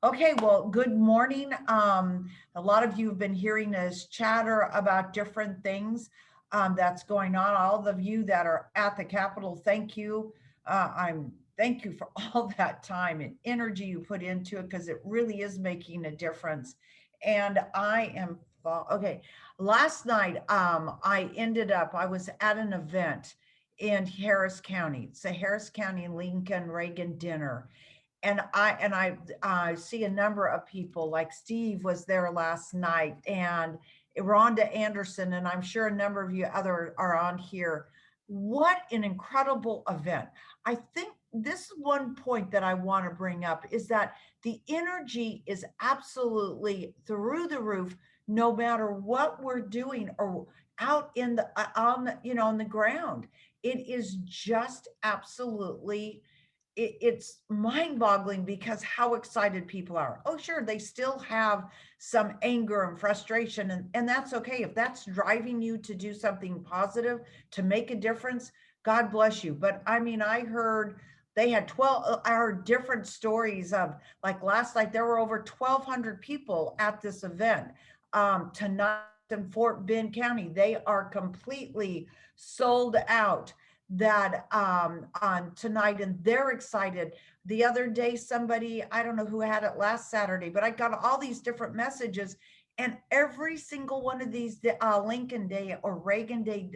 Okay, well, good morning. A lot of you have been hearing us chatter about different things that's going on. All of you that are at the Capitol, thank you. Thank you for all that time and energy you put into it, because it really is making a difference. And I am okay. Last night, I was at an event in Harris County. It's a Harris County Lincoln Reagan dinner, and I see a number of people, like Steve was there last night, and Rhonda Anderson, and I'm sure a number of you other are on here. What an incredible event. I think this is one point that I want to bring up, is that the energy is absolutely through the roof, no matter what we're doing or out in the on the, on the ground. It is just absolutely, it's mind-boggling, because how excited people are. Oh, sure, they still have some anger and frustration, and that's okay. If that's driving you to do something positive, to make a difference, God bless you. But I mean, I heard they had 12, I heard different stories of, like last night, there were over 1,200 people at this event. Tonight in Fort Bend County, they are completely sold out that on tonight, and they're excited. The other day, somebody, I don't know who had it last Saturday, but I got all these different messages, and every single one of these Lincoln Day or Reagan Day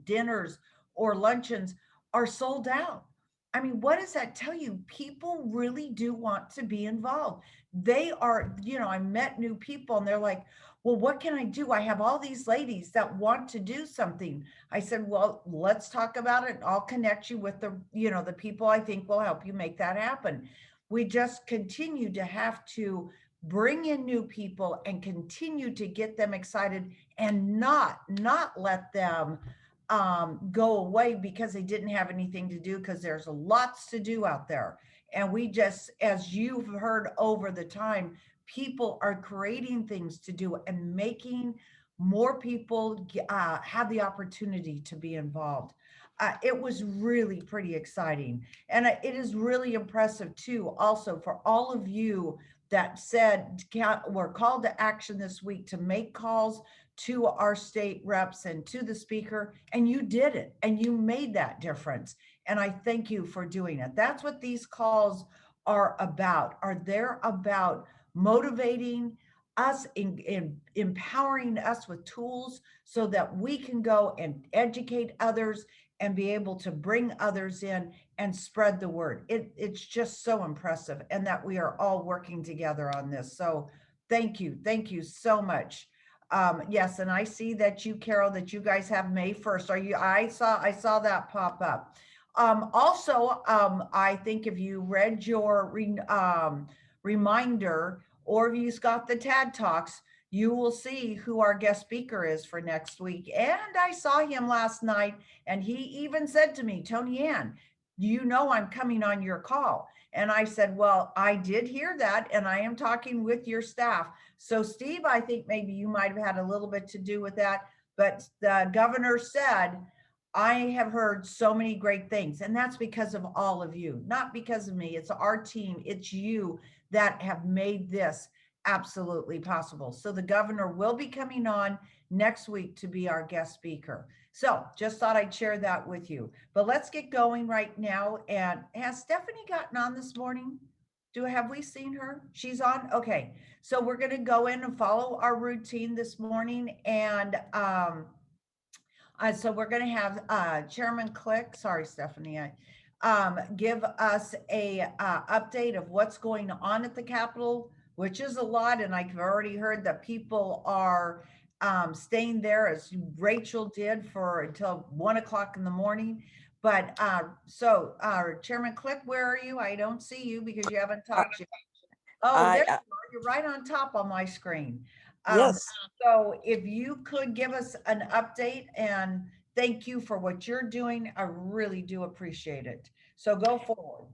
dinners or luncheons are sold out. I mean, what does that tell you? People really do want to be involved. They are, I met new people, and they're like, well, what can I do? I have all these ladies that want to do something. I said, well, let's talk about it. I'll connect you with the people I think will help you make that happen. We just continue to have to bring in new people and continue to get them excited, and not let them go away because they didn't have anything to do, because there's lots to do out there. And we just, as you've heard over the time, people are creating things to do and making more people have the opportunity to be involved. It was really pretty exciting. And it is really impressive too, also, for all of you that said we're called to action this week to make calls to our state reps and to the speaker, and you did it, and you made that difference. And I thank you for doing it. That's what these calls are about. They're about motivating us, in empowering us with tools so that we can go and educate others and be able to bring others in and spread the word. It's just so impressive, and that we are all working together on this. So thank you so much. Yes, and I see that you, Carol, that you guys have May 1st. Are you, I saw that pop up. Also, I think if you read your reminder, or if you've got the TAD Talks, you will see who our guest speaker is for next week. And I saw him last night, and he even said to me, Tony Ann, I'm coming on your call. And I said, well, I did hear that, and I am talking with your staff. So Steve, I think maybe you might have had a little bit to do with that, but the governor said, I have heard so many great things, and that's because of all of you, not because of me. It's our team, it's you that have made this absolutely possible. So the governor will be coming on next week to be our guest speaker. So just thought I'd share that with you. But let's get going right now. And has Stephanie gotten on this morning? Have we seen her? She's on? Okay. So we're going to go in and follow our routine this morning. And so we're going to have Chairman Click, sorry, Stephanie, give us a update of what's going on at the Capitol, which is a lot. And I've already heard that people are staying there, as Rachel did, for until 1 o'clock in the morning. But so Chairman Click, where are you? I don't see you because you haven't talked yet. Oh, there you are. You're right on top on my screen. Yes. So if you could give us an update, and thank you for what you're doing. I really do appreciate it. So go forward.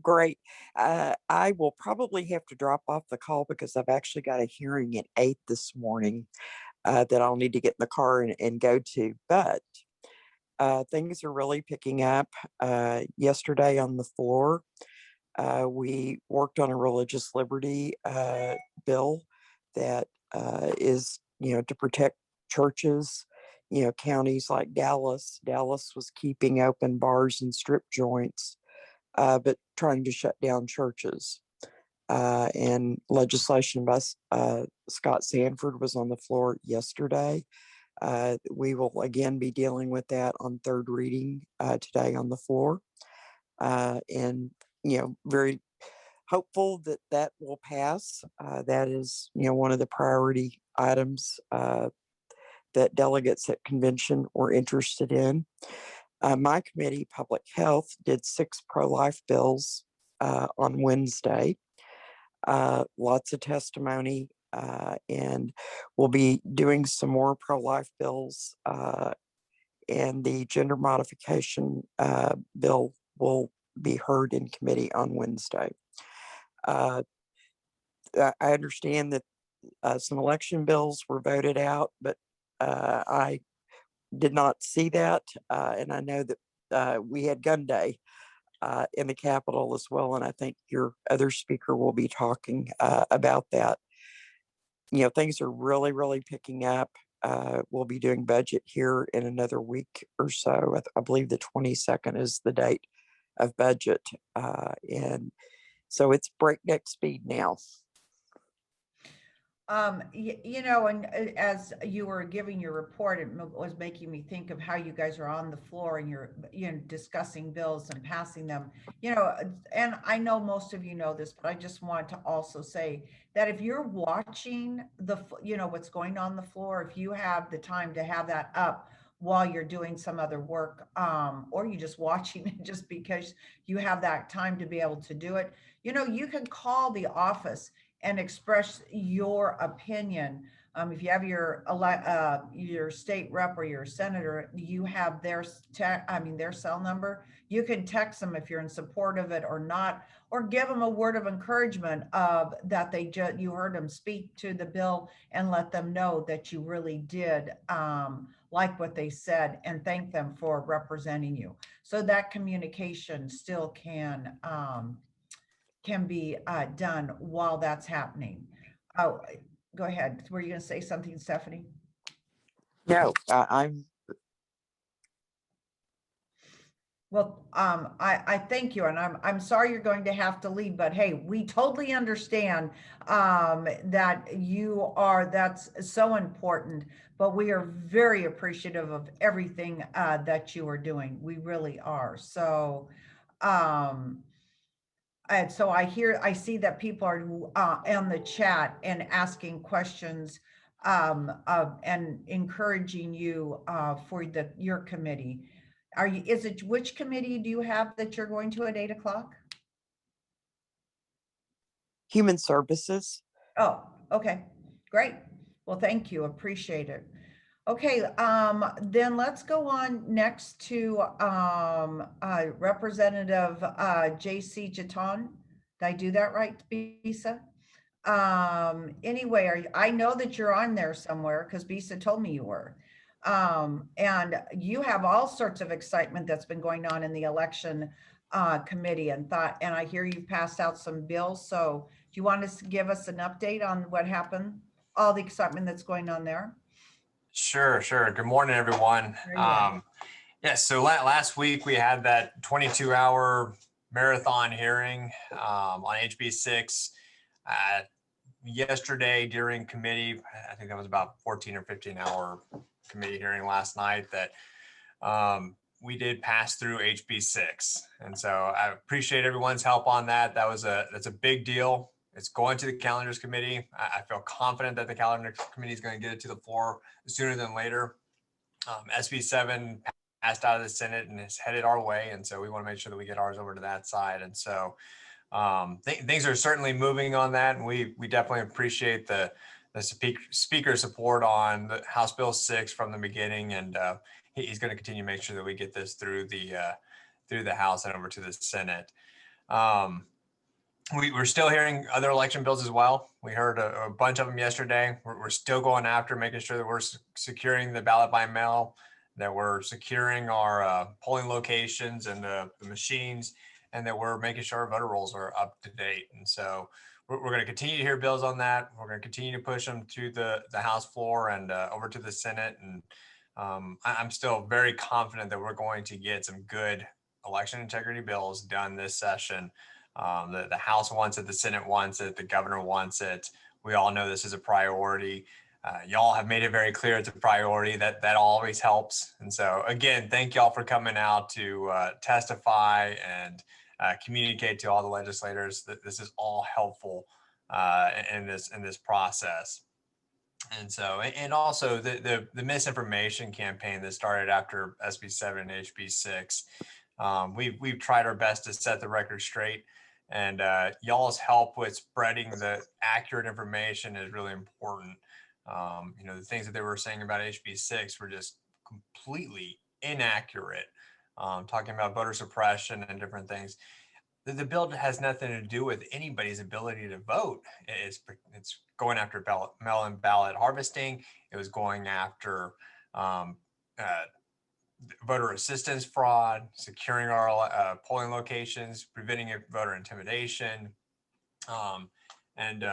Great. I will probably have to drop off the call because I've actually got a hearing at 8 this morning that I'll need to get in the car and go to. But things are really picking up. Yesterday on the floor, We worked on a religious liberty bill that is, to protect churches. Counties like Dallas. Dallas was keeping open bars and strip joints, but trying to shut down churches. And legislation by Scott Sanford was on the floor yesterday. We will again be dealing with that on third reading today on the floor. And, very hopeful that that will pass. That is, one of the priority items that delegates at convention were interested in. My committee, Public Health, did 6 pro-life bills on Wednesday. Lots of testimony, and we'll be doing some more pro-life bills, and the gender modification bill will be heard in committee on Wednesday. I understand that some election bills were voted out, but I did not see that, and I know that we had gun day in the Capitol as well, and I think your other speaker will be talking about that. Things are really, really picking up. We'll be doing budget here in another week or so. I believe the 22nd is the date of budget, and so it's breakneck speed now. And as you were giving your report, it was making me think of how you guys are on the floor and you're, discussing bills and passing them, and I know most of you know this, but I just want to also say that if you're watching what's going on the floor, if you have the time to have that up while you're doing some other work, or you just watching it just because you have that time to be able to do it, you can call the office and express your opinion. If you have your state rep or your senator, you have their cell number. You can text them if you're in support of it or not, or give them a word of encouragement of that you heard them speak to the bill, and let them know that you really did like what they said, and thank them for representing you. So that communication still can be done while that's happening. Oh, go ahead. Were you going to say something, Stephanie? No, I'm. Well, I thank you, and I'm sorry you're going to have to leave, but hey, we totally understand that that's so important, but we are very appreciative of everything that you are doing. We really are. So, and so I see that people are on the chat and asking questions and encouraging you for your committee. Which committee do you have that you're going to at 8 o'clock? Human Services. Oh, okay, great. Well, thank you, appreciate it. Okay, then let's go on next to Representative J.C. Jaton. Did I do that right, Bisa? Anyway, I know that you're on there somewhere because Bisa told me you were. And you have all sorts of excitement that's been going on in the election committee, and I hear you passed out some bills. So do you want to give us an update on what happened, all the excitement that's going on there? Sure. Good morning, everyone. So last week we had that 22-hour marathon hearing on HB 6. Yesterday during committee, I think that was about 14 or 15-hour committee hearing last night, that we did pass through HB 6. And so I appreciate everyone's help on that. That's a big deal. It's going to the calendars committee. I feel confident that the calendar committee is going to get it to the floor sooner than later. SB 7 passed out of the Senate and is headed our way. And so we want to make sure that we get ours over to that side. And so things are certainly moving on that. And we definitely appreciate the speaker support on the House Bill 6 from the beginning. And he's going to continue to make sure that we get this through the House and over to the Senate. We're still hearing other election bills as well. We heard a bunch of them yesterday. We're still going after making sure that we're securing the ballot by mail, that we're securing our polling locations and the machines, and that we're making sure our voter rolls are up to date. And so we're going to continue to hear bills on that. We're going to continue to push them to the House floor and over to the Senate. And I'm still very confident that we're going to get some good election integrity bills done this session. The House wants it, the Senate wants it, the governor wants it. We all know this is a priority. Y'all have made it very clear it's a priority. That always helps. And so again, thank y'all for coming out to testify and communicate to all the legislators that this is all helpful in this process. And so, and also the misinformation campaign that started after SB 7 and HB 6. We've tried our best to set the record straight, and y'all's help with spreading the accurate information is really important. The things that they were saying about HB 6 were just completely inaccurate, talking about voter suppression and different things. The bill has nothing to do with anybody's ability to vote. It's going after mail-in ballot harvesting. It was going after voter assistance fraud, securing our polling locations, preventing voter intimidation, and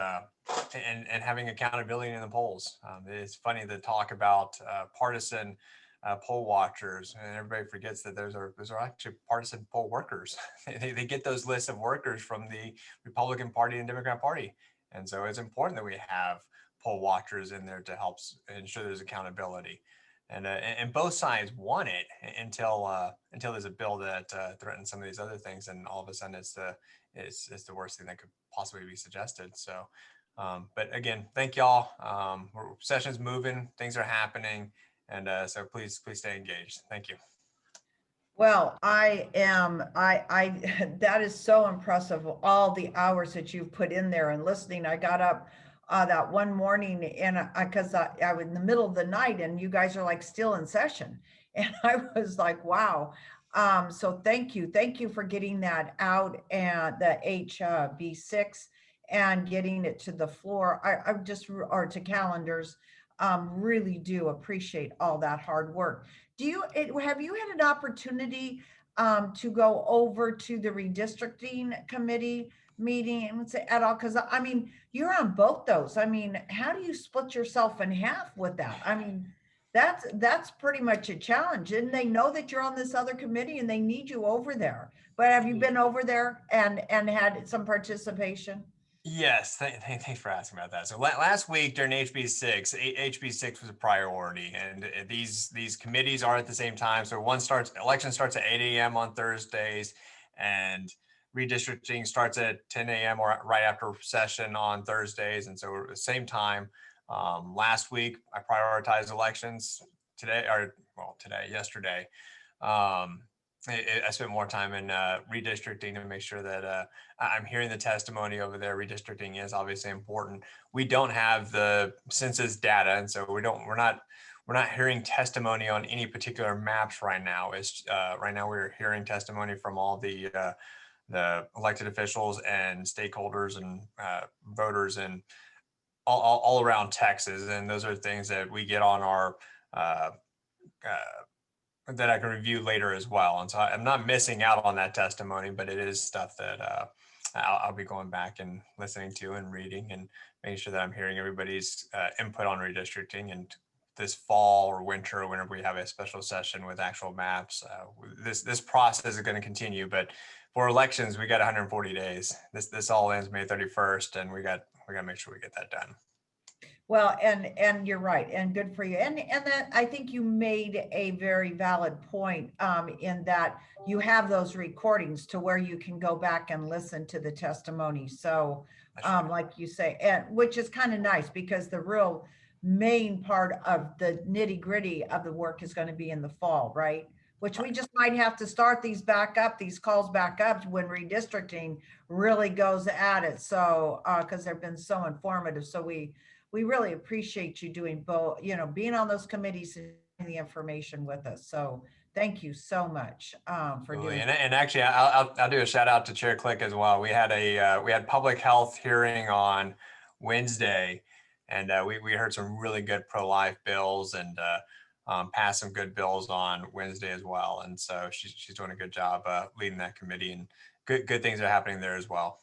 having accountability in the polls. It's funny to talk about partisan poll watchers, and everybody forgets that those are actually partisan poll workers. They get those lists of workers from the Republican Party and Democrat Party, and so it's important that we have poll watchers in there to help ensure there's accountability. And both sides want it until there's a bill that threatens some of these other things, and all of a sudden it's the worst thing that could possibly be suggested. So, but again, thank y'all. Session's moving, things are happening. And so please stay engaged. Thank you. Well, that is so impressive, all the hours that you've put in there and listening. I got up that one morning and because I was in the middle of the night and you guys are like still in session. And I was like, wow. So thank you for getting that out and the HB 6 and getting it to the floor. Or to calendars. Really do appreciate all that hard work. Have you had an opportunity to go over to the redistricting committee meetings at all? Because I mean, you're on both those. I mean, how do you split yourself in half with that? I mean, that's pretty much a challenge. And they know that you're on this other committee and they need you over there. But have you been over there and had some participation? Yes, thanks for asking about that. So last week during HB 6, HB 6 was a priority, and these committees are at the same time. So election starts at 8 a.m. on Thursdays, and redistricting starts at 10 a.m. or right after session on Thursdays, and so at the same time. Last week I prioritized elections. Yesterday. I spent more time in redistricting to make sure that I'm hearing the testimony over there. Redistricting is obviously important. We don't have the census data, and so we're not hearing testimony on any particular maps right now. Right now we're hearing testimony from all the elected officials and stakeholders and voters and all around Texas, and those are things that we get on our that I can review later as well. And so I'm not missing out on that testimony, but it is stuff that I'll be going back and listening to and reading and making sure that I'm hearing everybody's input on redistricting. And this fall or winter, or whenever we have a special session with actual maps, this process is going to continue. But for elections, we got 140 days. This all ends May 31st, and we got to make sure we get that done. Well, and you're right, and good for you. And that I think you made a very valid point in that you have those recordings to where you can go back and listen to the testimony. So like you say, and which is kind of nice because the real main part of the nitty gritty of the work is going to be in the fall, right? Which we just might have to start these calls back up when redistricting really goes at it. So because they've been so informative. So we really appreciate you doing both, being on those committees and the information with us. So thank you so much for doing that. And actually, I'll do a shout out to Chair Click as well. We had public health hearing on Wednesday, and we heard some really good pro-life bills and passed some good bills on Wednesday as well. And so she's doing a good job leading that committee. And good things are happening there as well.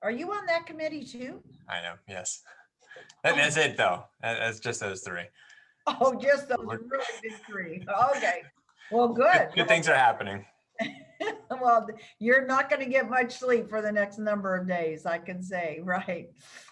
Are you on that committee too? I know. Yes. That's it though. That's just those three. Oh, just those really big three. Okay. Well, good. Good things are happening. Well, you're not going to get much sleep for the next number of days, I can say, right?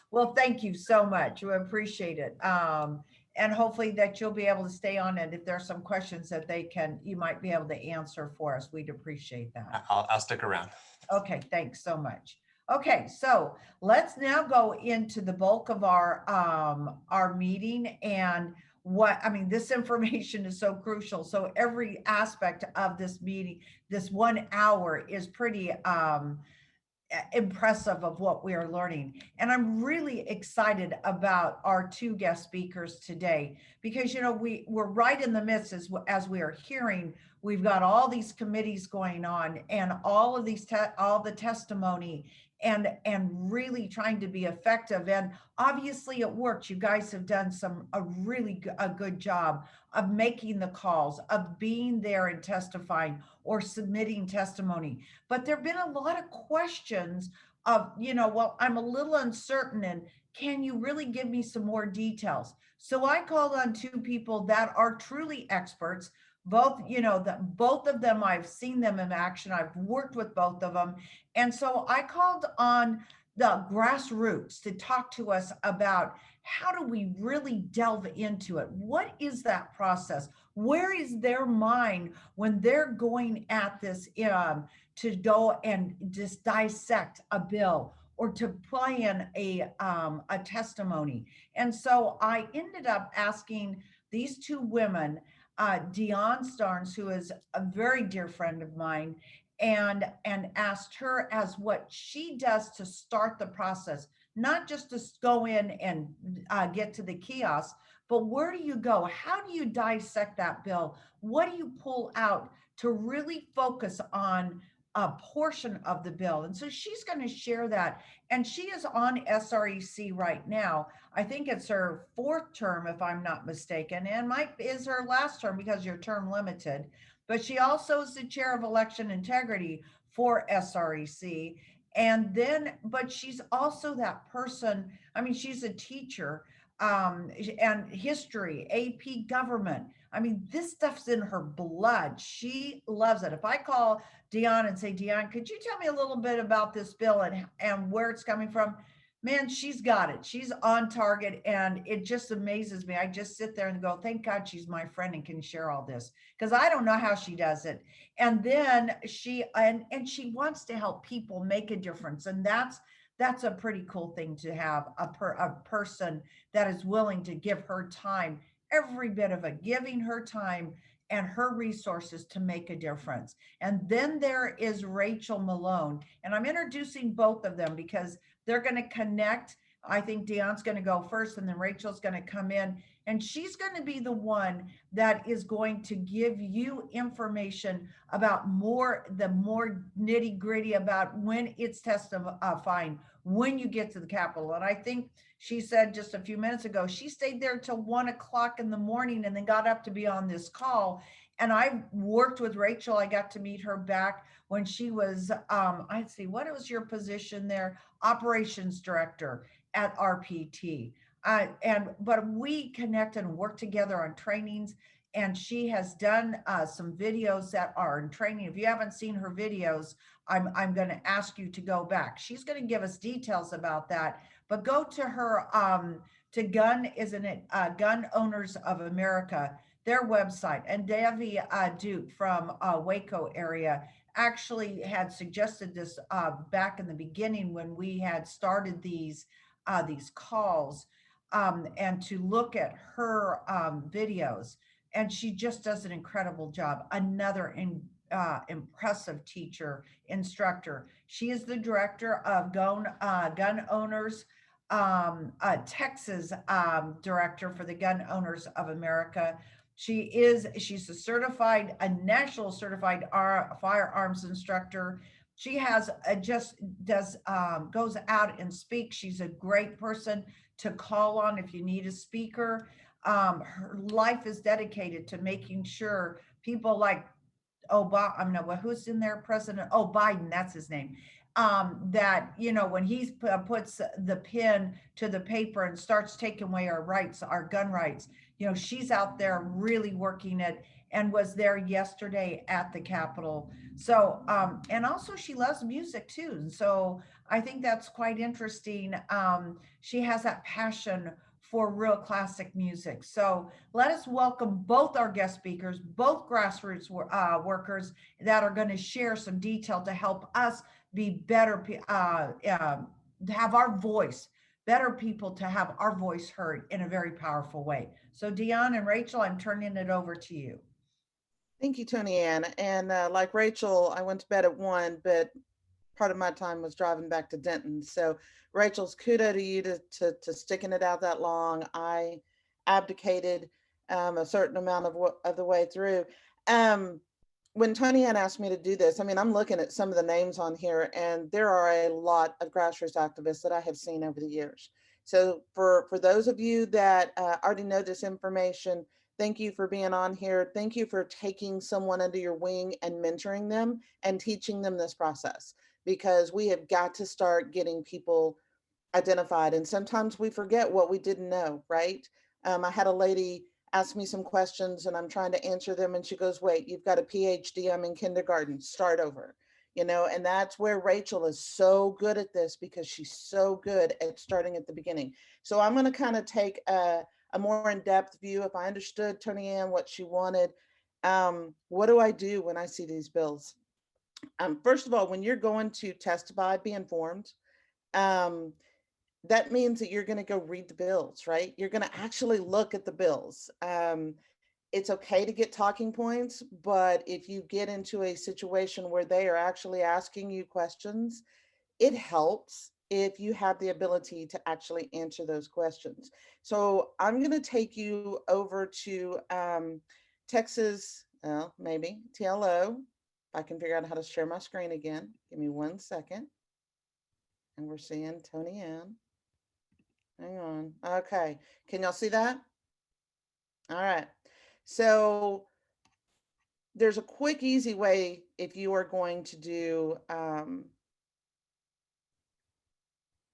Well, thank you so much. We appreciate it. And hopefully that you'll be able to stay on it. If there's some questions that you might be able to answer for us, we'd appreciate that. I'll stick around. Okay, thanks so much. Okay, so let's now go into the bulk of our meeting. And this information is so crucial. So every aspect of this meeting, this 1 hour, is pretty impressive of what we are learning. And I'm really excited about our two guest speakers today, because we're right in the midst, as we are hearing, we've got all these committees going on, and all of these all the testimony, and really trying to be effective. And obviously it works. You guys have done a good job of making the calls, of being there and testifying or submitting testimony. But there've been a lot of questions of, well, I'm a little uncertain, and can you really give me some more details? So I called on two people that are truly experts. Both of them, I've seen them in action. I've worked with both of them. And so I called on the grassroots to talk to us about, how do we really delve into it? What is that process? Where is their mind when they're going at this to go and just dissect a bill or to plan a testimony? And so I ended up asking these two women, Deon Starnes, who is a very dear friend of mine, and asked her as what she does to start the process, not just to go in and get to the kiosk, but where do you go? How do you dissect that bill? What do you pull out to really focus on a portion of the bill? And so she's going to share that. And she is on SREC right now. I think it's her 4th term, if I'm not mistaken, and is her last term because you're term limited. But she also is the chair of election integrity for SREC. And then, but she's also that person. She's a teacher, and history, AP government. This stuff's in her blood. She loves it. If I call Deon and say, Deon, could you tell me a little bit about this bill and where it's coming from? Man, she's got it. She's on target, and it just amazes me. I just sit there and go, thank God she's my friend and can share all this, because I don't know how she does it. And then she wants to help people make a difference. And that's a pretty cool thing, to have a person that is willing to give her time, every bit of it, giving her time and her resources to make a difference. And then there is Rachel Malone. And I'm introducing both of them because they're going to connect. I think Deon's going to go first, and then Rachel's going to come in, and she's going to be the one that is going to give you information about the more nitty gritty about when it's testifying, when you get to the Capitol. And I think she said just a few minutes ago, she stayed there till 1 o'clock in the morning and then got up to be on this call. And I worked with Rachel. I got to meet her back when she was, what was your position there? Operations director at RPT. But we connected and worked together on trainings, and she has done some videos that are in training. If you haven't seen her videos, I'm going to ask you to go back. She's going to give us details about that, but go to her, to Gun Owners of America, their website. And Davy Duke from Waco area actually had suggested this back in the beginning when we had started these calls, and to look at her videos. And she just does an incredible job. Another impressive teacher, instructor. She is the director of Gun Owners, Texas director for the Gun Owners of America. She's a national certified firearms instructor. She has goes out and speaks. She's a great person to call on if you need a speaker. Her life is dedicated to making sure people like Obama, I'm not, well, who's in there, President, oh, Biden, that's his name. That, you know, when he puts the pen to the paper and starts taking away our rights, our gun rights, you know, she's out there really working it and was there yesterday at the Capitol. So, and also she loves music too. And so I think that's quite interesting. She has that passion for real classic music. So let us welcome both our guest speakers, both grassroots workers that are going to share some detail to help us be better, to have our voice, better people to have our voice heard in a very powerful way. So Deon and Rachel, I'm turning it over to you. Thank you, Tony Ann. And like Rachel, I went to bed at 1, but part of my time was driving back to Denton. So Rachel's kudos to you to sticking it out that long. I abdicated a certain amount of the way through. When Tony Ann asked me to do this, I mean, I'm looking at some of the names on here, and there are a lot of grassroots activists that I have seen over the years. So for those of you that already know this information, thank you for being on here. Thank you for taking someone under your wing and mentoring them and teaching them this process, because we have got to start getting people identified. And sometimes we forget what we didn't know, right? I had a lady ask me some questions and I'm trying to answer them. And she goes, wait, you've got a PhD, I'm in kindergarten, start over. You know, and that's where Rachel is so good at this, because she's so good at starting at the beginning. So I'm going to kind of take a more in-depth view. If I understood Tony Ann what she wanted, what do I do when I see these bills? First of all, when you're going to testify, be informed. That means that you're going to go read the bills, right? You're going to actually look at the bills. It's okay to get talking points, but if you get into a situation where they are actually asking you questions, it helps if you have the ability to actually answer those questions. So I'm going to take you over to Texas, maybe TLO. If I can figure out how to share my screen again. Give me 1 second. And we're seeing Tony Ann. Hang on. Okay. Can y'all see that? All right. So there's a quick, easy way if you are going to do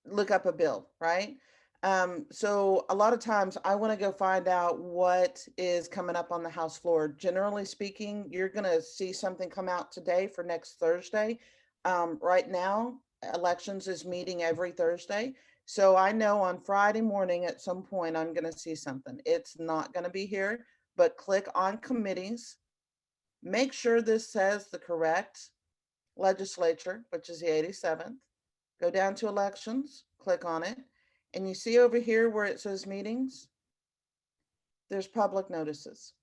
look up a bill, right? So a lot of times I want to go find out what is coming up on the House floor. Generally speaking, you're going to see something come out today for next Thursday. Right now, elections is meeting every Thursday. So I know on Friday morning at some point, I'm going to see something. It's not going to be here, but click on committees. Make sure this says the correct legislature, which is the 87th. Go down to elections, click on it. And you see over here where it says meetings, there's public notices.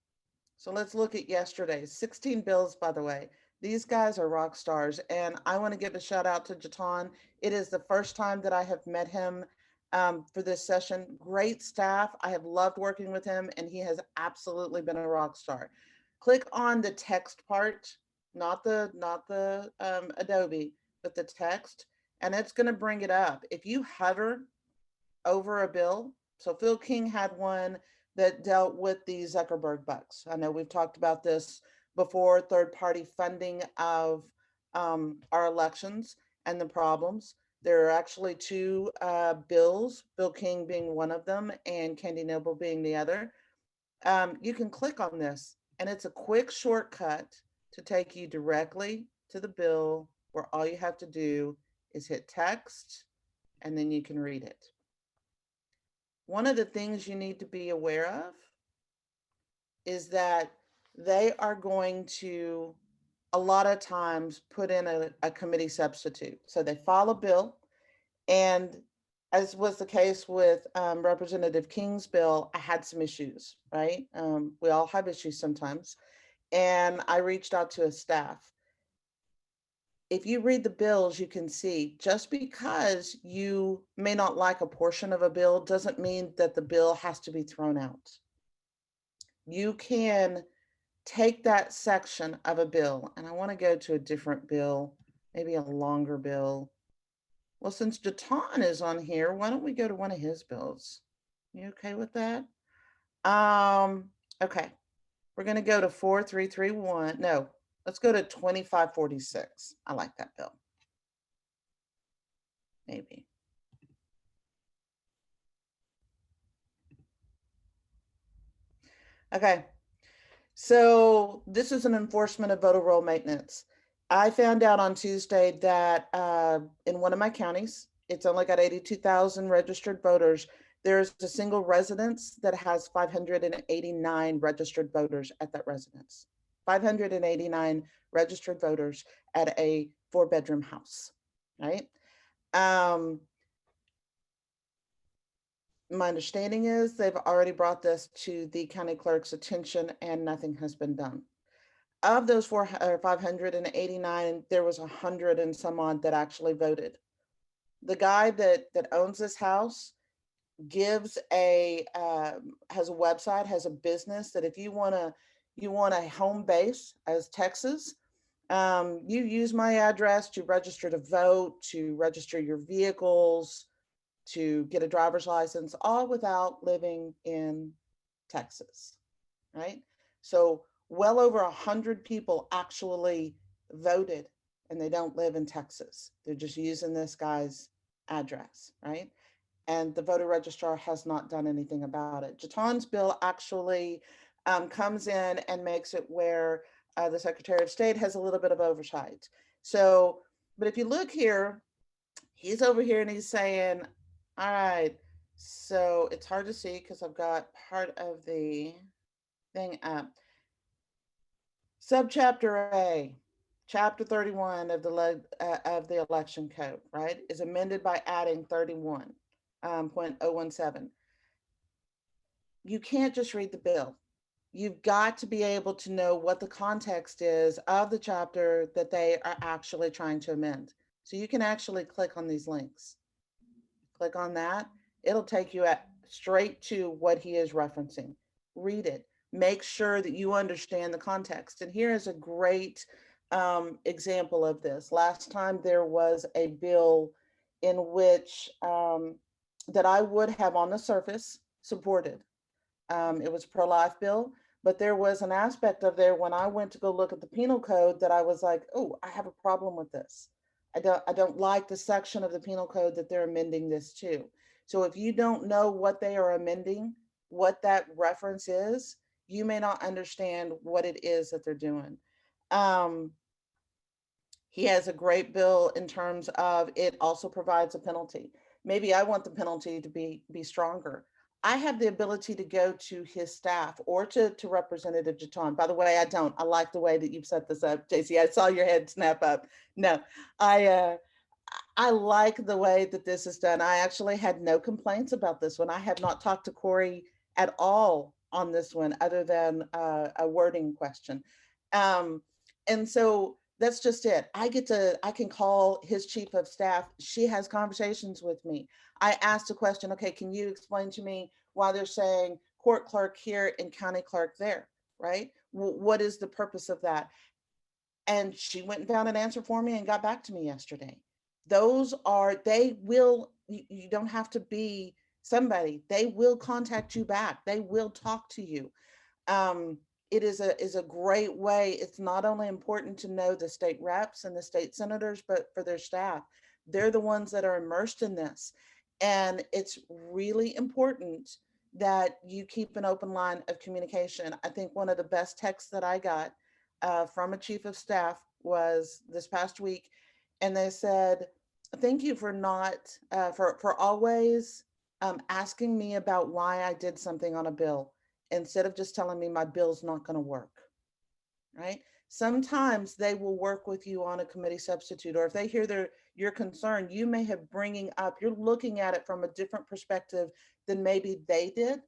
So let's look at yesterday's 16 bills, by the way. These guys are rock stars, and I want to give a shout out to Jatan. It is the first time that I have met him for this session. Great staff. I have loved working with him, and he has absolutely been a rock star. Click on the text part, not the Adobe, but the text, and it's going to bring it up. If you hover over a bill, so Phil King had one that dealt with the Zuckerberg bucks. I know we've talked about this before, third-party funding of our elections and the problems. There are actually 2 bills, Phil King being one of them and Candy Noble being the other. You can click on this, and it's a quick shortcut to take you directly to the bill, where all you have to do is hit text, and then you can read it. One of the things you need to be aware of is that they are going to, a lot of times, put in a committee substitute. So they file a bill, and as was the case with Representative King's bill, I had some issues, right? We all have issues sometimes. And I reached out to a staff. If you read the bills, you can see just because you may not like a portion of a bill doesn't mean that the bill has to be thrown out. You can take that section of a bill, and I want to go to a different bill, maybe a longer bill. Well, since Jatan is on here, why don't we go to one of his bills? You okay with that? Okay, we're going to go to 4331. No, Let's go to 2546. I like that bill. Maybe. Okay. So this is an enforcement of voter roll maintenance. I found out on Tuesday that in one of my counties, it's only got 82,000 registered voters. There's a single residence that has 589 registered voters at that residence. 589 registered voters at a 4-bedroom house, right? My understanding is they've already brought this to the county clerk's attention and nothing has been done. Of those 589, there was 100 and some odd that actually voted. The guy that owns this house gives has a website, has a business that if you want a home base as Texas, you use my address to register to vote, to register your vehicles, to get a driver's license, all without living in Texas, right? So well over 100 people actually voted and they don't live in Texas. They're just using this guy's address, right? And the voter registrar has not done anything about it. Jaton's bill actually comes in and makes it where the Secretary of State has a little bit of oversight. So, but if you look here, he's over here and he's saying, all right, so it's hard to see because I've got part of the thing up. Subchapter A, chapter 31 of the election code, right, is amended by adding 31.017. You can't just read the bill. You've got to be able to know what the context is of the chapter that they are actually trying to amend. So you can actually click on these links. Click on that. It'll take you straight to what he is referencing. Read it. Make sure that you understand the context. And here is a great example of this. Last time there was a bill in which that I would have on the surface supported. It was a pro-life bill, but there was an aspect of there when I went to go look at the penal code that I was like, oh, I have a problem with this. I don't like the section of the penal code that they're amending this to. So if you don't know what they are amending, what that reference is, you may not understand what it is that they're doing. He has a great bill in terms of it also provides a penalty. Maybe I want the penalty to be stronger. I have the ability to go to his staff or to Representative Jaton. By the way, I don't. I like the way that you've set this up, JC. I saw your head snap up. No, I like the way that this is done. I actually had no complaints about this one. I have not talked to Corey at all on this one, other than a wording question. And so that's just it. I can call his chief of staff. She has conversations with me. I asked a question, okay, can you explain to me why they're saying court clerk here and county clerk there, right? What is the purpose of that? And she went and found an answer for me and got back to me yesterday. Those are, they will, you don't have to be somebody, they will contact you back. They will talk to you. It is a great way. It's not only important to know the state reps and the state senators, but for their staff. They're the ones that are immersed in this. And it's really important that you keep an open line of communication. I think one of the best texts that I got from a chief of staff was this past week. And they said, thank you for not, for always asking me about why I did something on a bill, instead of just telling me my bill's not going to work, right? Sometimes they will work with you on a committee substitute, or if they hear your concern, you may have bringing up, you're looking at it from a different perspective than maybe they did,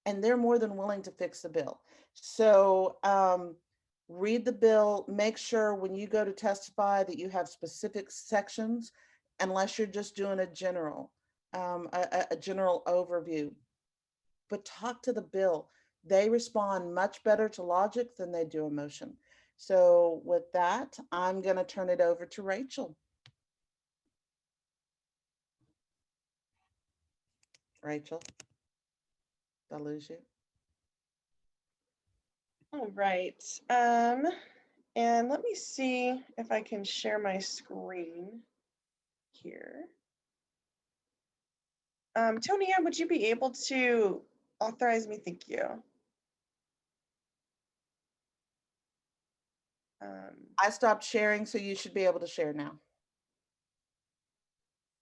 and they're more than willing to fix the bill. So read the bill, make sure when you go to testify that you have specific sections, unless you're just doing a general overview. But talk to the bill. They respond much better to logic than they do emotion. So with that, I'm going to turn it over to Rachel. Rachel, did I lose you? All right. And let me see if I can share my screen here. Tony Ann, would you be able to authorize me? Thank you. I stopped sharing, so you should be able to share now.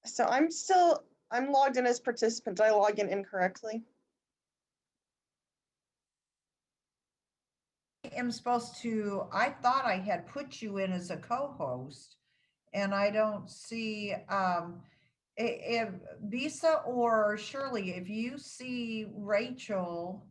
So I'm logged in as participant. Did I log in incorrectly? I am supposed to, I thought I had put you in as a co-host, and I don't see, if Bisa or Shirley, if you see Rachel,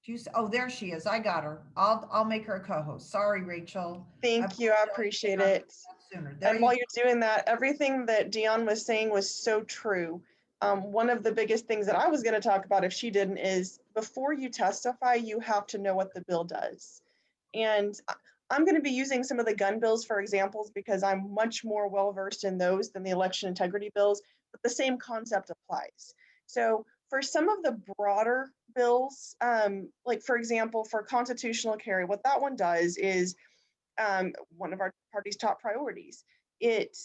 do you, oh, there she is. I got her. I'll make her a co-host. Sorry, Rachel. Thank you. I appreciate it. Sooner. There And you while go. you're doing that, everything that Deon was saying was so true. One of the biggest things that I was going to talk about if she didn't is before you testify, you have to know what the bill does. And I'm going to be using some of the gun bills for examples because I'm much more well-versed in those than the election integrity bills, but the same concept applies. So for some of the broader bills, like for example, for constitutional carry, what that one does is one of our party's top priorities. It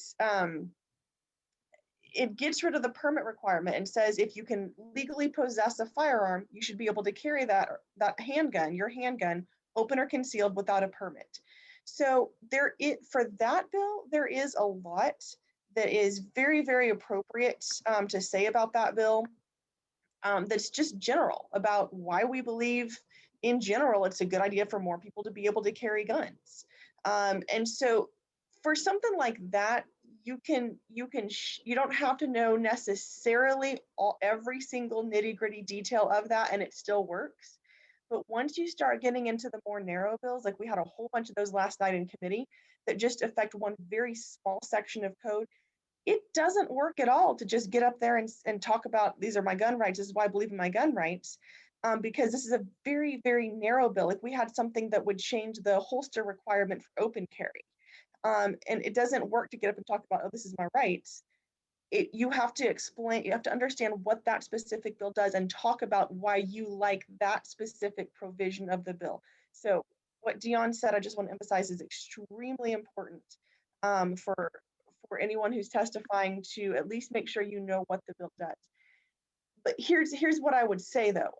gets rid of the permit requirement and says if you can legally possess a firearm, you should be able to carry that handgun, your handgun, open or concealed without a permit. So for that bill, there is a lot that is very, very appropriate to say about that bill. That's just general about why we believe in general it's a good idea for more people to be able to carry guns. And so for something like that, you don't have to know necessarily every single nitty-gritty detail of that, and it still works. But once you start getting into the more narrow bills, like we had a whole bunch of those last night in committee that just affect one very small section of code, it doesn't work at all to just get up there and talk about these are my gun rights. This is why I believe in my gun rights, because this is a very, very narrow bill. If we had something that would change the holster requirement for open carry, and it doesn't work to get up and talk about, oh, this is my rights. You have to explain, you have to understand what that specific bill does and talk about why you like that specific provision of the bill. So what Deon said, I just want to emphasize, is extremely important for anyone who's testifying to at least make sure you know what the bill does. But here's what I would say though.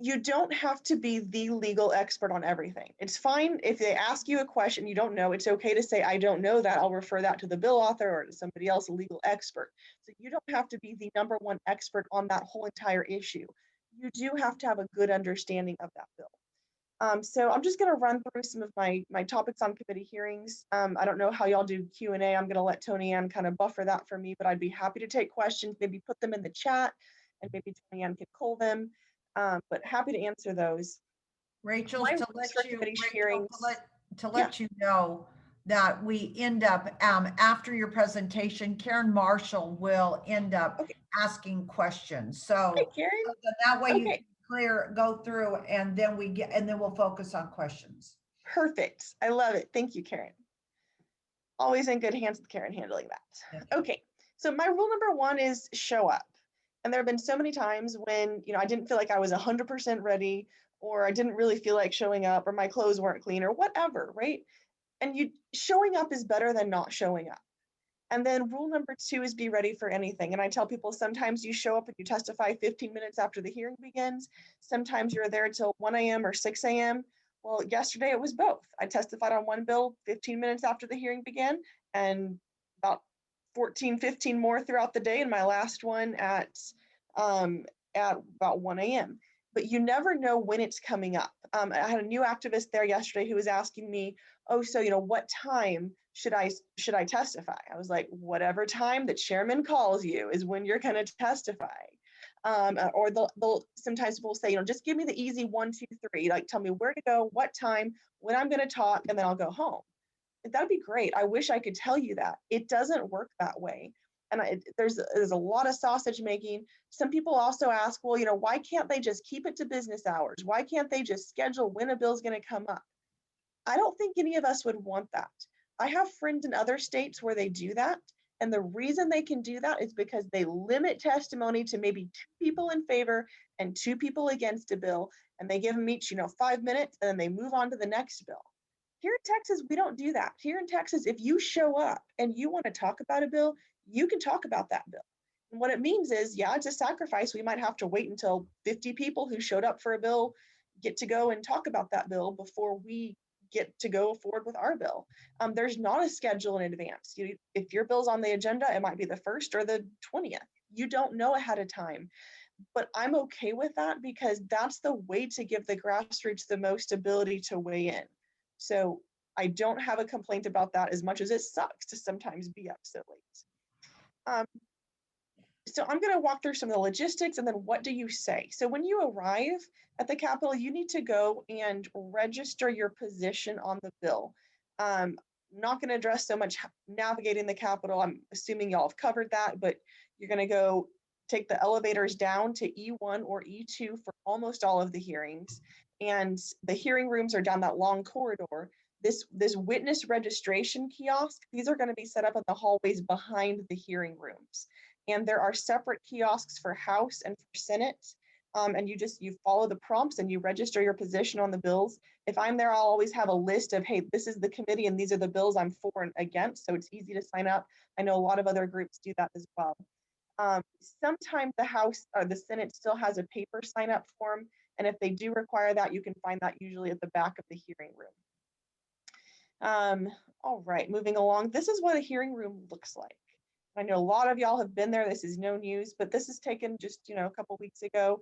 You don't have to be the legal expert on everything. It's fine if they ask you a question you don't know, it's okay to say, I don't know that, I'll refer that to the bill author or to somebody else, a legal expert. So you don't have to be the number one expert on that whole entire issue. You do have to have a good understanding of that bill. So I'm just going to run through some of my topics on committee hearings. I don't know how y'all do Q&A. I'm going to let Tony Ann kind of buffer that for me, but I'd be happy to take questions, maybe put them in the chat, and maybe Tony Ann can cull them. But happy to answer those. Rachel, My to rules for committee hearings. let you know that we end up, after your presentation, Karen Marshall will end up asking questions. So Hi, Karen. that way you can go through, and then we'll focus on questions. Perfect. I love it. Thank you, Karen. Always in good hands with Karen handling that. Okay. So my rule number one is show up. And there have been so many times when, I didn't feel like I was 100% ready, or I didn't really feel like showing up, or my clothes weren't clean, or whatever, right? And showing up is better than not showing up. And then rule number two is be ready for anything. And I tell people sometimes you show up and you testify 15 minutes after the hearing begins. Sometimes you're there till 1 a.m. or 6 a.m. Well, yesterday it was both. I testified on one bill 15 minutes after the hearing began, and about 15 more throughout the day, and my last one at about 1 a.m. But you never know when it's coming up. I had a new activist there yesterday who was asking me, oh, so what time should I testify? I was like, whatever time the chairman calls you is when you're going to testify. Or they'll sometimes people say, just give me the easy 1, 2, 3, like tell me where to go, what time, when I'm going to talk, and then I'll go home. That'd be great. I wish I could tell you that. It doesn't work that way. And there's a lot of sausage making. Some people also ask, well, why can't they just keep it to business hours? Why can't they just schedule when a bill's going to come up? I don't think any of us would want that. I have friends in other states where they do that, And the reason they can do that is because they limit testimony to maybe 2 people in favor and 2 people against a bill. And they give them each, 5 minutes, and then they move on to the next bill. Here in Texas, we don't do that. Here in Texas, if you show up and you want to talk about a bill, you can talk about that bill. And what it means is, yeah, it's a sacrifice. We might have to wait until 50 people who showed up for a bill get to go and talk about that bill before we get to go forward with our bill. There's not a schedule in advance. If your bill's on the agenda, it might be the 1st or the 20th. You don't know ahead of time. But I'm okay with that because that's the way to give the grassroots the most ability to weigh in. So I don't have a complaint about that, as much as it sucks to sometimes be up so late. So I'm going to walk through some of the logistics, and then what do you say? So when you arrive at the Capitol, you need to go and register your position on the bill. I'm not going to address so much navigating the Capitol. I'm assuming y'all have covered that, but you're going to go take the elevators down to E1 or E2 for almost all of the hearings. And the hearing rooms are down that long corridor. This witness registration kiosk, these are going to be set up in the hallways behind the hearing rooms. And there are separate kiosks for House and for Senate. And you follow the prompts and you register your position on the bills. If I'm there, I'll always have a list of, hey, this is the committee and these are the bills I'm for and against. So it's easy to sign up. I know a lot of other groups do that as well. Sometimes the House or the Senate still has a paper sign up form. And if they do require that, you can find that usually at the back of the hearing room. All right, moving along. This is what a hearing room looks like. I know a lot of y'all have been there. This is no news, but this is taken just, a couple weeks ago.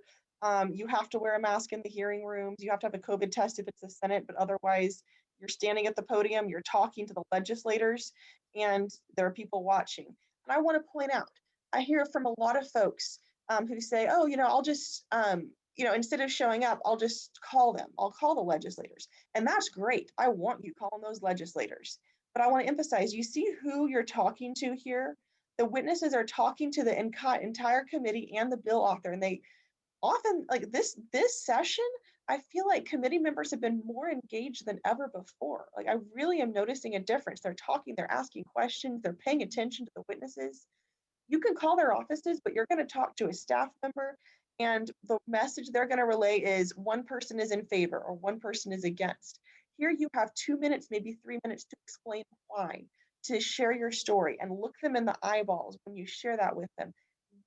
You have to wear a mask in the hearing rooms. You have to have a COVID test if it's the Senate, but otherwise you're standing at the podium, you're talking to the legislators, and there are people watching. And I want to point out, I hear from a lot of folks who say, oh, I'll just, instead of showing up, I'll just call them. I'll call the legislators. And that's great. I want you calling those legislators. But I want to emphasize, you see who you're talking to here? The witnesses are talking to the entire committee and the bill author. And they often, like this session, I feel like committee members have been more engaged than ever before. Like I really am noticing a difference. They're talking, they're asking questions, they're paying attention to the witnesses. You can call their offices, but you're going to talk to a staff member, and the message they're going to relay is one person is in favor or one person is against. Here you have 2 minutes, maybe 3 minutes to explain why, to share your story and look them in the eyeballs when you share that with them.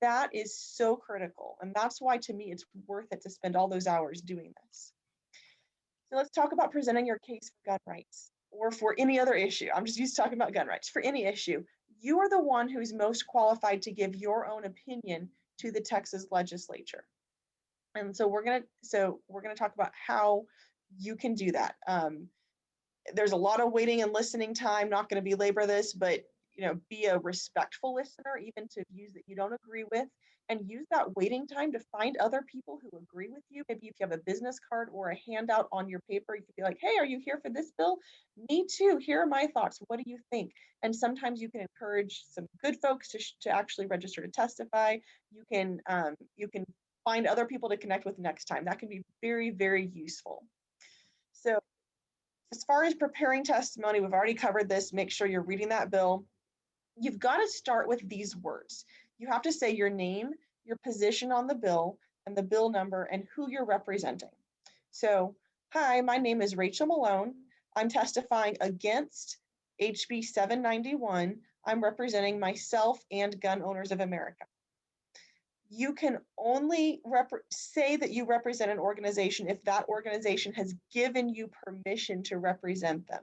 That is so critical. And that's why, to me, it's worth it to spend all those hours doing this. So let's talk about presenting your case for gun rights or for any other issue. I'm just used to talking about gun rights. For any issue, you are the one who's most qualified to give your own opinion to the Texas legislature. And so we're going to talk about how you can do that. There's a lot of waiting and listening time, not going to belabor this, but be a respectful listener, even to views that you don't agree with, and use that waiting time to find other people who agree with you. Maybe if you have a business card or a handout on your paper, you could be like, hey, are you here for this bill? Me too. Here are my thoughts. What do you think? And sometimes you can encourage some good folks to actually register to testify. You can find other people to connect with next time. That can be very, very useful. So as far as preparing testimony, we've already covered this. Make sure you're reading that bill. You've got to start with these words. You have to say your name, your position on the bill, and the bill number, and who you're representing. So, hi, my name is Rachel Malone. I'm testifying against HB 791. I'm representing myself and Gun Owners of America. You can only say that you represent an organization if that organization has given you permission to represent them.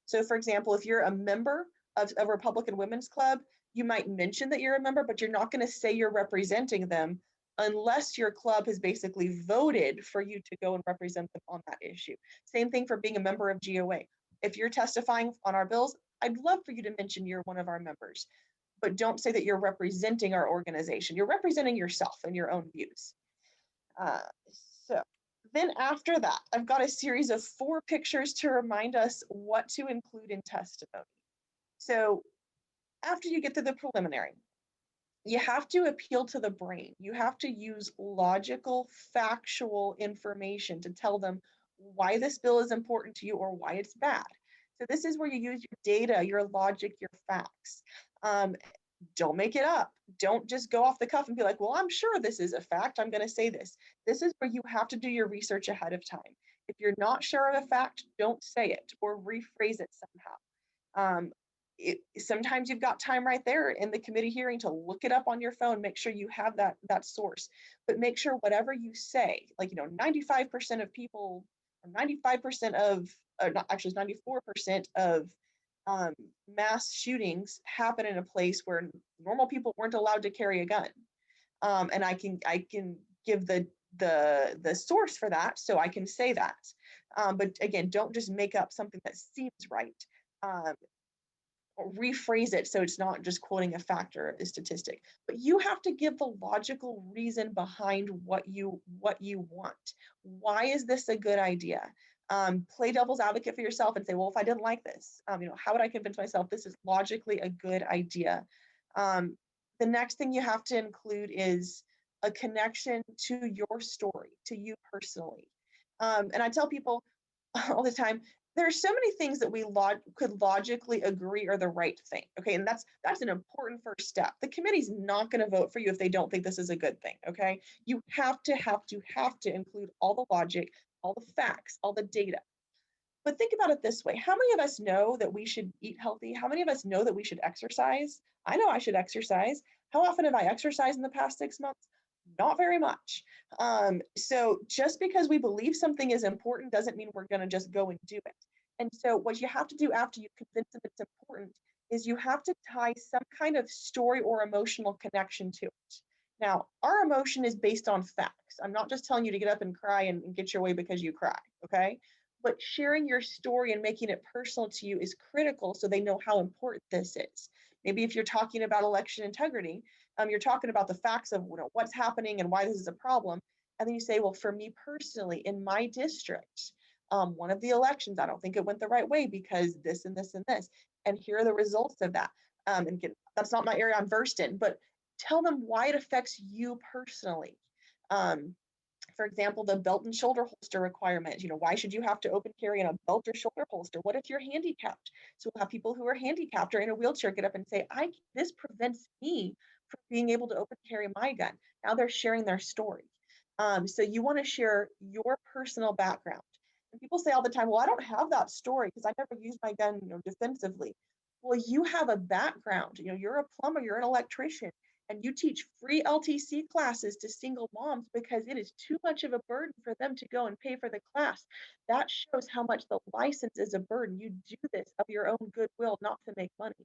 So for example, if you're a member of a Republican Women's Club, you might mention that you're a member, but you're not going to say you're representing them unless your club has basically voted for you to go and represent them on that issue. Same thing for being a member of GOA. If you're testifying on our bills, I'd love for you to mention you're one of our members, but don't say that you're representing our organization. You're representing yourself and your own views. So then after that, I've got a series of 4 pictures to remind us what to include in testimony. So after you get to the preliminary, you have to appeal to the brain. You have to use logical, factual information to tell them why this bill is important to you or why it's bad. So this is where you use your data, your logic, your facts. Don't make it up. Don't just go off the cuff and be like, well, I'm sure this is a fact, I'm going to say this. This is where you have to do your research ahead of time. If you're not sure of a fact, don't say it or rephrase it somehow. Sometimes you've got time right there in the committee hearing to look it up on your phone, make sure you have that source, but make sure whatever you say, like, 95% of people, or 95% of, not actually 94% of mass shootings happen in a place where normal people weren't allowed to carry a gun. And I can give the source for that, so I can say that. But again, don't just make up something that seems right. Or rephrase it so it's not just quoting a fact or a statistic, but you have to give the logical reason behind what you want. Why is this a good idea? Play devil's advocate for yourself and say, well, if I didn't like this, how would I convince myself this is logically a good idea? The next thing you have to include is a connection to your story, to you personally. And I tell people all the time, there are so many things that we could logically agree are the right thing. Okay, and that's an important first step. The committee's not going to vote for you if they don't think this is a good thing. Okay, you have to include all the logic, all the facts, all the data. But think about it this way: how many of us know that we should eat healthy? How many of us know that we should exercise? I know I should exercise. How often have I exercised in the past 6 months? Not very much. So just because we believe something is important doesn't mean we're going to just go and do it. And so what you have to do after you convince them it's important is you have to tie some kind of story or emotional connection to it. Now, our emotion is based on facts. I'm not just telling you to get up and cry and get your way because you cry, okay? But sharing your story and making it personal to you is critical so they know how important this is. Maybe if you're talking about election integrity, you're talking about the facts of what's happening and why this is a problem. And then you say, well, for me personally, in my district, one of the elections, I don't think it went the right way because this and this and this. And here are the results of that. And again, that's not my area I'm versed in, but tell them why it affects you personally. For example, the belt and shoulder holster requirement. Why should you have to open carry in a belt or shoulder holster? What if you're handicapped? So we'll have people who are handicapped or in a wheelchair get up and say, this prevents me from being able to open carry my gun. Now they're sharing their story. So you want to share your personal background. And people say all the time, well, I don't have that story because I never used my gun, defensively. Well, you have a background. You're a plumber, you're an electrician, and you teach free LTC classes to single moms because it is too much of a burden for them to go and pay for the class. That shows how much the license is a burden. You do this of your own goodwill, not to make money.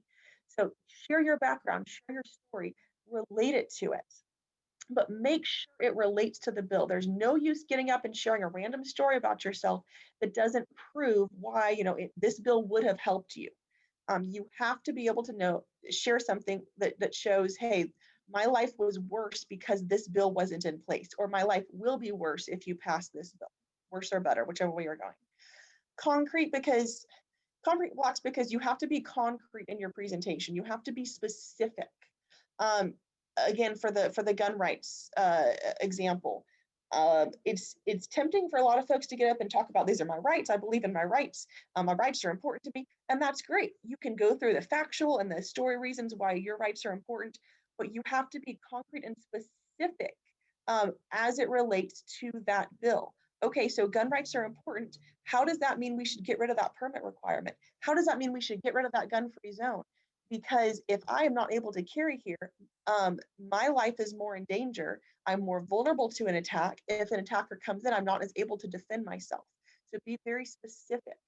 So share your background, share your story, relate it to it, but make sure it relates to the bill. There's no use getting up and sharing a random story about yourself that doesn't prove why this bill would have helped you. You have to be able to share something that shows, hey, my life was worse because this bill wasn't in place, or my life will be worse if you pass this bill, worse or better, whichever way you're going. Concrete blocks, because you have to be concrete in your presentation. You have to be specific. Again, for the gun rights example, it's tempting for a lot of folks to get up and talk about, these are my rights, I believe in my rights, my rights are important to me, and that's great. You can go through the factual and the story reasons why your rights are important, but you have to be concrete and specific as it relates to that bill. Okay, so gun rights are important. How does that mean we should get rid of that permit requirement? How does that mean we should get rid of that gun-free zone? Because if I am not able to carry here, my life is more in danger. I'm more vulnerable to an attack. If an attacker comes in, I'm not as able to defend myself. So be very specific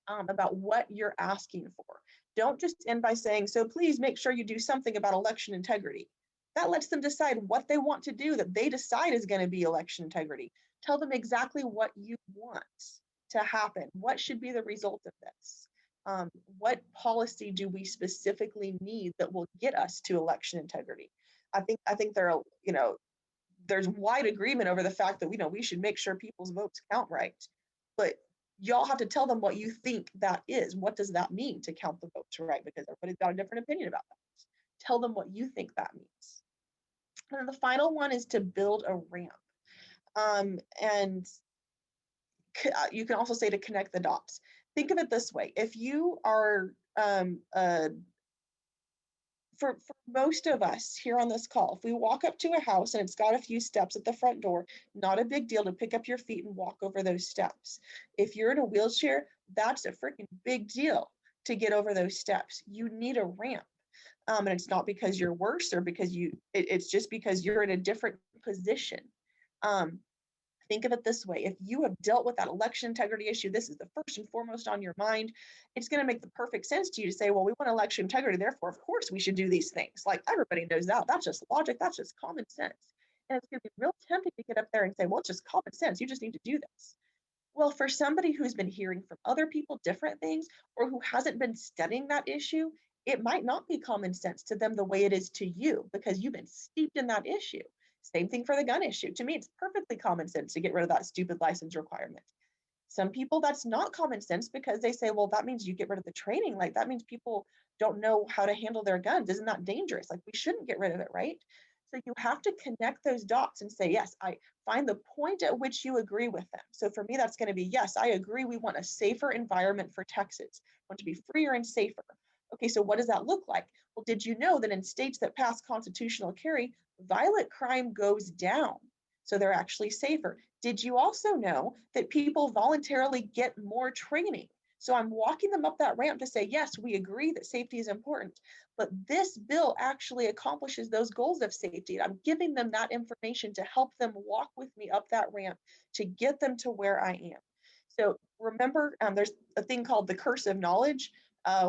about what you're asking for. Don't just end by saying, so please make sure you do something about election integrity. That lets them decide what they want to do, that they decide is going to be election integrity. Tell them exactly what you want to happen. What should be the result of this? What policy do we specifically need that will get us to election integrity? I think there's wide agreement over the fact that we should make sure people's votes count right, but y'all have to tell them what you think that is. What does that mean to count the votes right? Because everybody's got a different opinion about that. Tell them what you think that means. And then the final one is to build a ramp. And you can also say to connect the dots. Think of it this way: if you are for most of us here on this call, if we walk up to a house and it's got a few steps at the front door, not a big deal to pick up your feet and walk over those steps. If you're in a wheelchair, that's a freaking big deal to get over those steps. You need a ramp. And it's not because you're worse or because it's just because you're in a different position. Think of it this way. If you have dealt with that election integrity issue, this is the first and foremost on your mind. It's going to make the perfect sense to you to say, well, we want election integrity. Therefore, of course, we should do these things. Like, everybody knows that. That's just logic. That's just common sense. And it's going to be real tempting to get up there and say, well, it's just common sense. You just need to do this. Well, for somebody who's been hearing from other people different things, or who hasn't been studying that issue, it might not be common sense to them the way it is to you, because you've been steeped in that issue. Same thing for the gun issue. To me, it's perfectly common sense to get rid of that stupid license requirement. Some people, that's not common sense, because they say, well, that means you get rid of the training. Like, that means people don't know how to handle their guns. Isn't that dangerous? Like, we shouldn't get rid of it, right? So you have to connect those dots and say, yes, I find the point at which you agree with them. So for me, that's going to be, yes, I agree. We want a safer environment for Texas. We want to be freer and safer. Okay, so what does that look like? Well, did you know that in states that pass constitutional carry, violent crime goes down? So they're actually safer. Did you also know that people voluntarily get more training? So I'm walking them up that ramp to say, yes, we agree that safety is important, but this bill actually accomplishes those goals of safety. I'm giving them that information to help them walk with me up that ramp to get them to where I am. So remember, there's a thing called the curse of knowledge,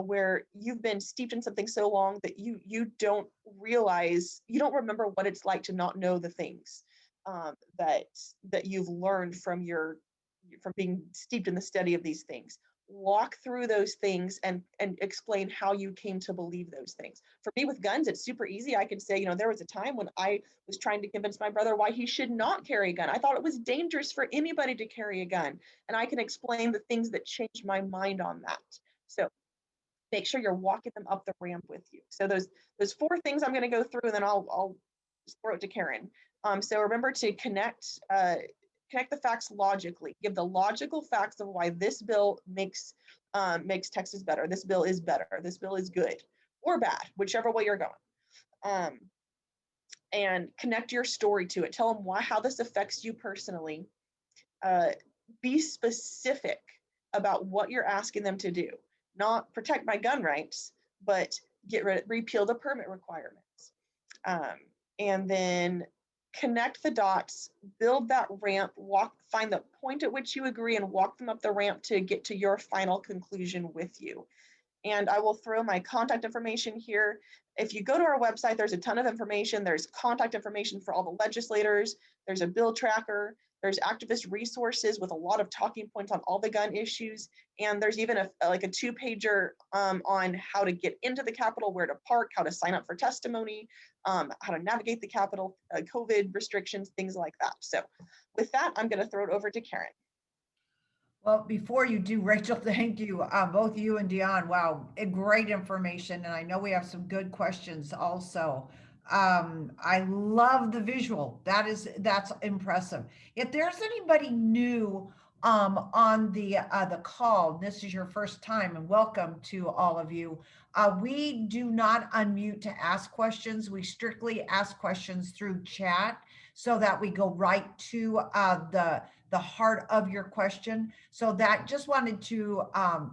where you've been steeped in something so long that you don't realize, you don't remember what it's like to not know the things that you've learned from being steeped in the study of these things. Walk through those things and explain how you came to believe those things. For me, with guns, it's super easy. I can say, there was a time when I was trying to convince my brother why he should not carry a gun. I thought it was dangerous for anybody to carry a gun. And I can explain the things that changed my mind on that. So make sure you're walking them up the ramp with you. So those 4 things I'm going to go through, and then I'll just throw it to Karen. So remember to connect the facts logically. Give the logical facts of why this bill makes Texas better. This bill is better. This bill is good or bad, whichever way you're going. And connect your story to it. Tell them how this affects you personally. Be specific about what you're asking them to do. Not protect my gun rights, but repeal the permit requirements. And then connect the dots, build that ramp, find the point at which you agree and walk them up the ramp to get to your final conclusion with you. And I will throw my contact information here. If you go to our website, there's a ton of information. There's contact information for all the legislators. There's a bill tracker. There's activist resources with a lot of talking points on all the gun issues. And there's even a 2-pager on how to get into the Capitol, where to park, how to sign up for testimony, how to navigate the Capitol, COVID restrictions, things like that. So with that, I'm going to throw it over to Karen. Well, before you do, Rachel, thank you, both you and Deon. Wow, great information. And I know we have some good questions also. I love the visual. That's impressive. If there's anybody new on the call, this is your first time, and welcome to all of you. We do not unmute to ask questions. We strictly ask questions through chat, so that we go right to the heart of your question. So that, just wanted to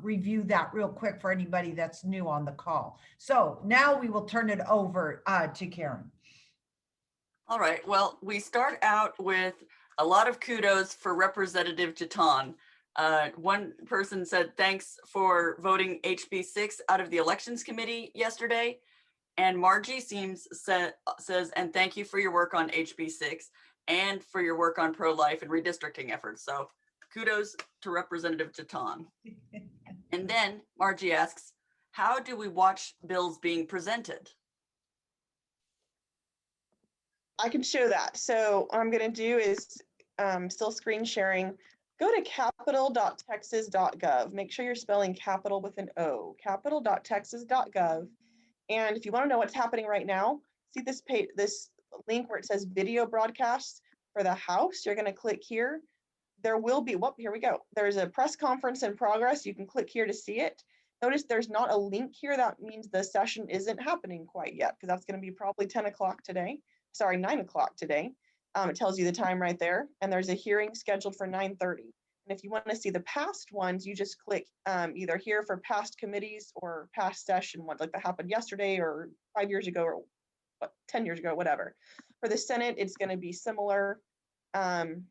review that real quick for anybody that's new on the call. So now we will turn it over to Karen. All right, well, we start out with a lot of kudos for Representative Jeton. One person said, thanks for voting HB 6 out of the Elections Committee yesterday. And Margie says, and thank you for your work on HB 6 and for your work on pro-life and redistricting efforts. So kudos to Representative Jeton. And then Margie asks, how do we watch bills being presented? I can show that. So what I'm going to do is still screen sharing. Go to capital.texas.gov. Make sure you're spelling capital with an O, capital.texas.gov. And if you want to know what's happening right now, see this page, this link where it says video broadcasts for the House. You're going to click here. There will be, here we go. There's a press conference in progress. You can click here to see it. Notice there's not a link here. That means the session isn't happening quite yet, because that's going to be probably 10 o'clock today. Sorry, 9 o'clock today. It tells you the time right there. And there's a hearing scheduled for 9:30. And if you want to see the past ones, you just click either here for past committees or past session ones, like that happened yesterday or 5 years ago or 10 years ago, whatever. For the Senate, it's going to be similar. The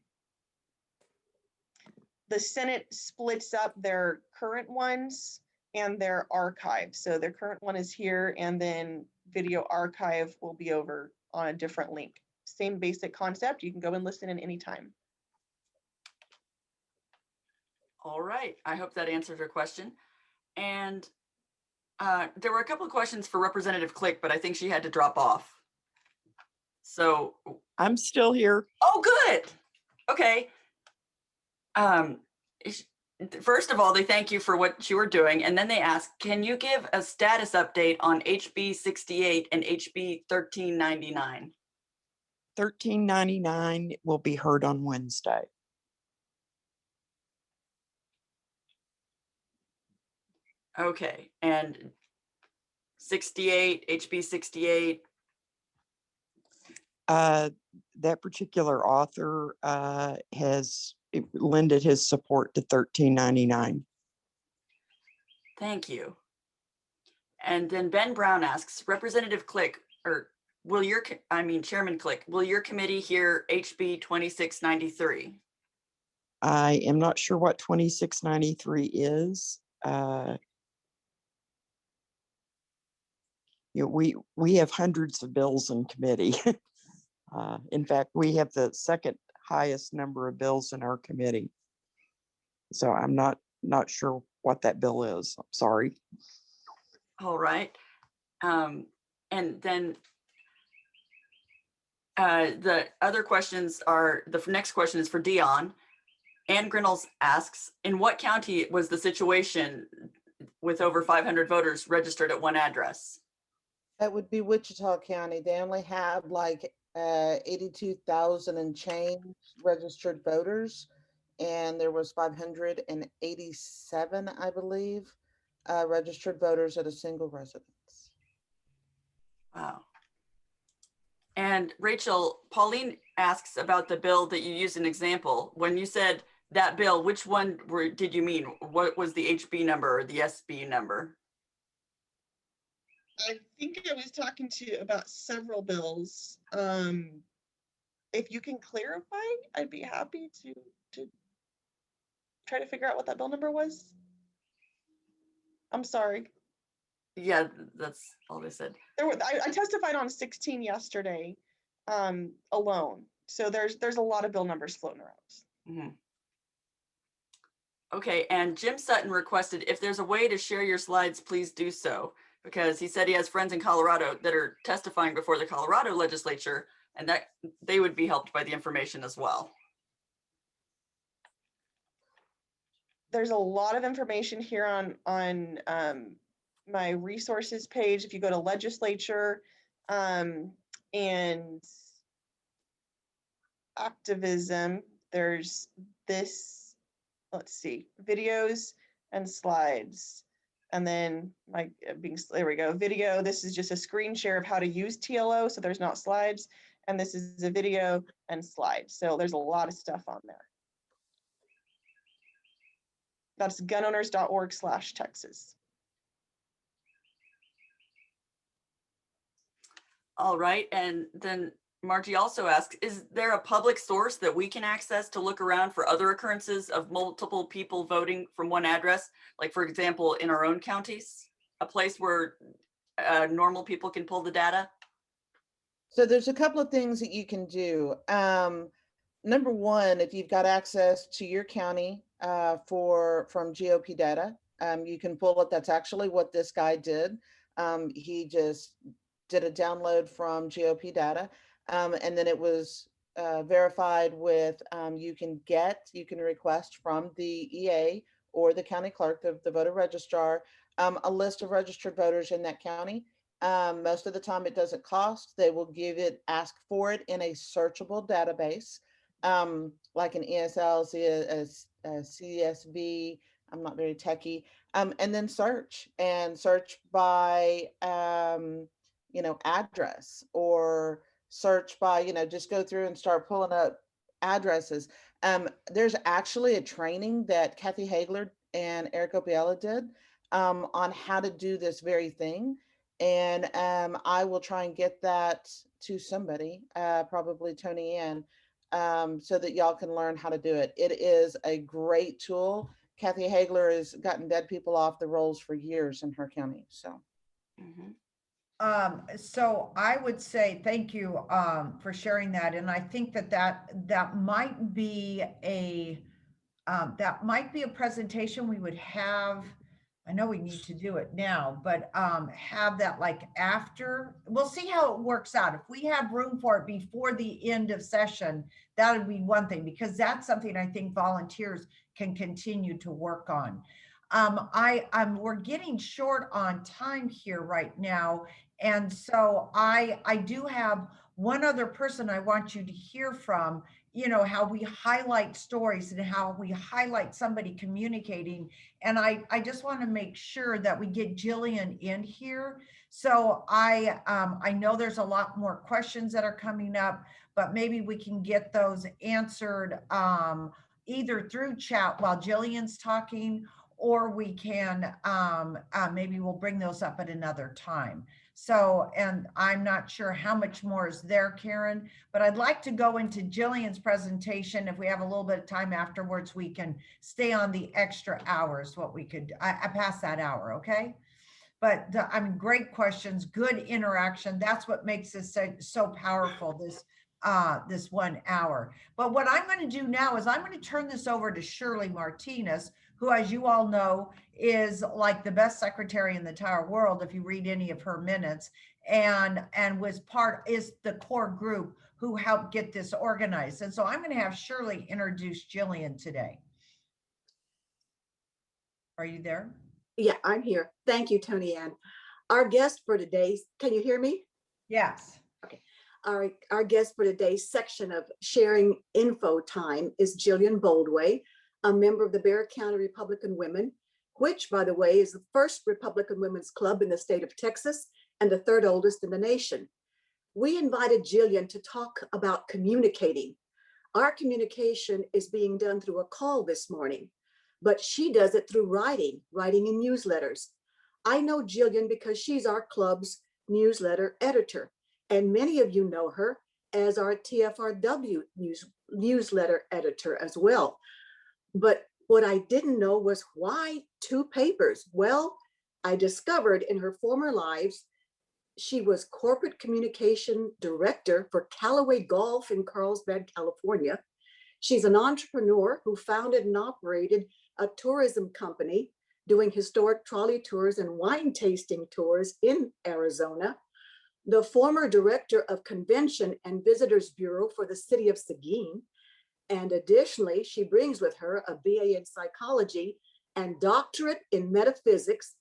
Senate splits up their current ones and their archive. So their current one is here, and then video archive will be over on a different link. Same basic concept. You can go and listen in any time. All right. I hope that answered your question. And there were a couple of questions for Representative Click, but I think she had to drop off. So, I'm still here. oh, good. Okay. First of all, they thank you for what you were doing. And then they ask, can you give a status update on HB 68 and HB 1399? 1399 will be heard on Wednesday. Okay. And 68, HB 68. That particular author has lended his support to 1399. Thank you. And then Ben Brown asks, Representative Click, or will your, Chairman Click, will your committee hear HB 2693? I am not sure what 2693 is. We have hundreds of bills in committee. In fact, we have the second highest number of bills in our committee. So I'm not sure what that bill is. I'm sorry. All right. And then the other questions are, the next question is for Deon. Ann Grinnells asks, in what county was the situation with over 500 voters registered at one address? That would be Wichita County. They only have like 82,000 and change registered voters, and there was 587, I believe, registered voters at a single residence. Wow. And Rachel, Pauline asks about the bill that you used an example. When you said that bill, which one did you mean? What was the HB number or the SB number? I think I was talking to you about several bills. If you can clarify, I'd be happy to try to figure out what that bill number was. I'm sorry. Yeah, that's all they said. I testified on 16 yesterday alone. So there's a lot of bill numbers floating around. Mm-hmm. Okay, and Jim Sutton requested if there's a way to share your slides, please do so, because he said he has friends in Colorado that are testifying before the Colorado legislature, and that they would be helped by the information as well. There's a lot of information here on my resources page. If you go to legislature and activism, there's this, let's see, videos and slides. And then there we go, video. This is just a screen share of how to use TLO. So there's not slides. And this is a video and slides. So there's a lot of stuff on there. That's gunowners.org/Texas. All right, and then Margie also asks, is there a public source that we can access to look around for other occurrences of multiple people voting from one address? Like, for example, in our own counties, a place where normal people can pull the data? So there's a couple of things that you can do. Number one, if you've got access to your county from GOP data, you can pull it. That's actually what this guy did. He just did a download from GOP data, and then it was verified with, you can request from the EA or the county clerk, the voter registrar, a list of registered voters in that county. Most of the time it doesn't cost. They will ask for it in a searchable database, like an ESL, a CSV, I'm not very techie. And then search by, address, or search by, just go through and start pulling up addresses. There's actually a training that Kathy Hagler and Eric Opiella did on how to do this very thing. And I will try and get that to somebody, probably Tony Ann, so that y'all can learn how to do it. It is a great tool. Kathy Hagler has gotten dead people off the rolls for years in her county. So, So I would say thank you for sharing that, and I think that might be a presentation we would have. I know we need to do it now, but have that like after. We'll see how it works out. If we have room for it before the end of session, that would be one thing, because that's something I think volunteers can continue to work on. We're getting short on time here right now. And so I do have one other person I want you to hear from, how we highlight stories and how we highlight somebody communicating. And I just want to make sure that we get Jillian in here. So I know there's a lot more questions that are coming up, but maybe we can get those answered either through chat while Jillian's talking, or we can, maybe we'll bring those up at another time. So, and I'm not sure how much more is there, Karen, but I'd like to go into Jillian's presentation. If we have a little bit of time afterwards, we can stay on the extra hours, what we could, I pass that hour, okay? But great questions, good interaction. That's what makes this so powerful, this 1 hour. But what I'm going to do now is I'm going to turn this over to Shirley Martinez, who, as you all know, is like the best secretary in the entire world if you read any of her minutes, and is the core group who helped get this organized. And so I'm going to have Shirley introduce Jillian today. Are you there? Yeah, I'm here. Thank you, Tony Ann. Our guest for today's, can you hear me? Yes. Okay. Our guest for today's section of sharing info time is Jillian Boldway, a member of the Bexar County Republican Women, which, by the way, is the first Republican women's club in the state of Texas and the third oldest in the nation. We invited Jillian to talk about communicating. Our communication is being done through a call this morning, but she does it through writing in newsletters. I know Jillian because she's our club's newsletter editor, and many of you know her as our TFRW newsletter editor as well. But what I didn't know was why 2 papers? Well, I discovered in her former lives, she was corporate communication director for Callaway Golf in Carlsbad, California. She's an entrepreneur who founded and operated a tourism company doing historic trolley tours and wine tasting tours in Arizona, the former director of Convention and Visitors Bureau for the city of Seguin. And additionally, she brings with her a BA in psychology and doctorate in metaphysics,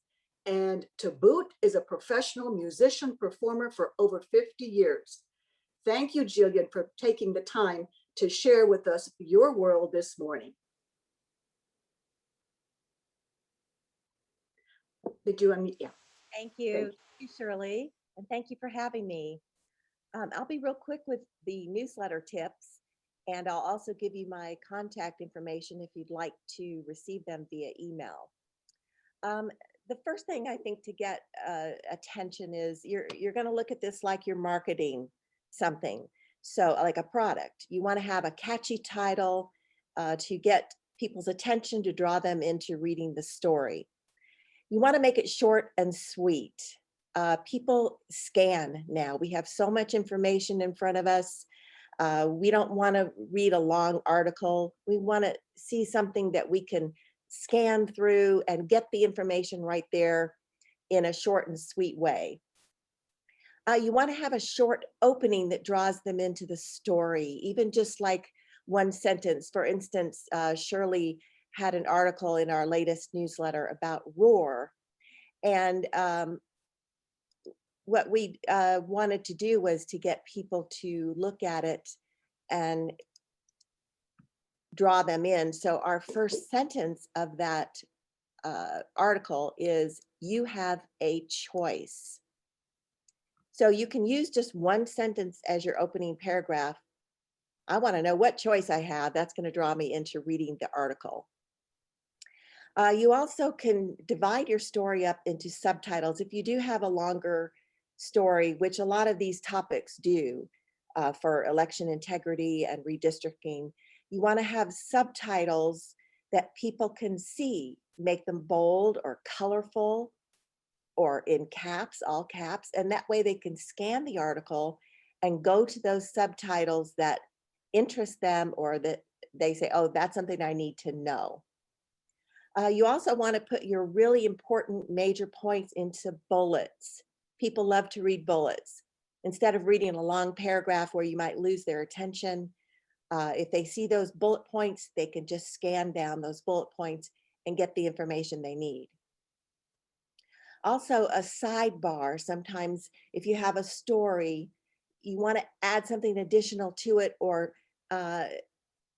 and to boot is a professional musician performer for over 50 years. Thank you, Jillian, for taking the time to share with us your world this morning. Did you unmute? Yeah. Thank you. Thank you, Shirley, and thank you for having me. I'll be real quick with the newsletter tips, and I'll also give you my contact information if you'd like to receive them via email. The first thing I think to get attention is you're going to look at this like you're marketing something. So like a product, you want to have a catchy title to get people's attention, to draw them into reading the story. You want to make it short and sweet. People scan now. We have so much information in front of us. We don't want to read a long article. We want to see something that we can scan through and get the information right there in a short and sweet way. You want to have a short opening that draws them into the story, even just like one sentence. For instance, Shirley had an article in our latest newsletter about Roar. And what we wanted to do was to get people to look at it and draw them in. So our first sentence of that article is you have a choice. So you can use just one sentence as your opening paragraph. I want to know what choice I have. That's going to draw me into reading the article. You also can divide your story up into subtitles. If you do have a longer story, which a lot of these topics do for election integrity and redistricting, you want to have subtitles that people can see. Make them bold or colorful or in caps, all caps, and that way they can scan the article and go to those subtitles that interest them or that they say, oh, that's something I need to know. You also want to put your really important major points into bullets. People love to read bullets. Instead of reading a long paragraph where you might lose their attention, if they see those bullet points, they can just scan down those bullet points and get the information they need. Also, a sidebar. Sometimes if you have a story, you want to add something additional to it, or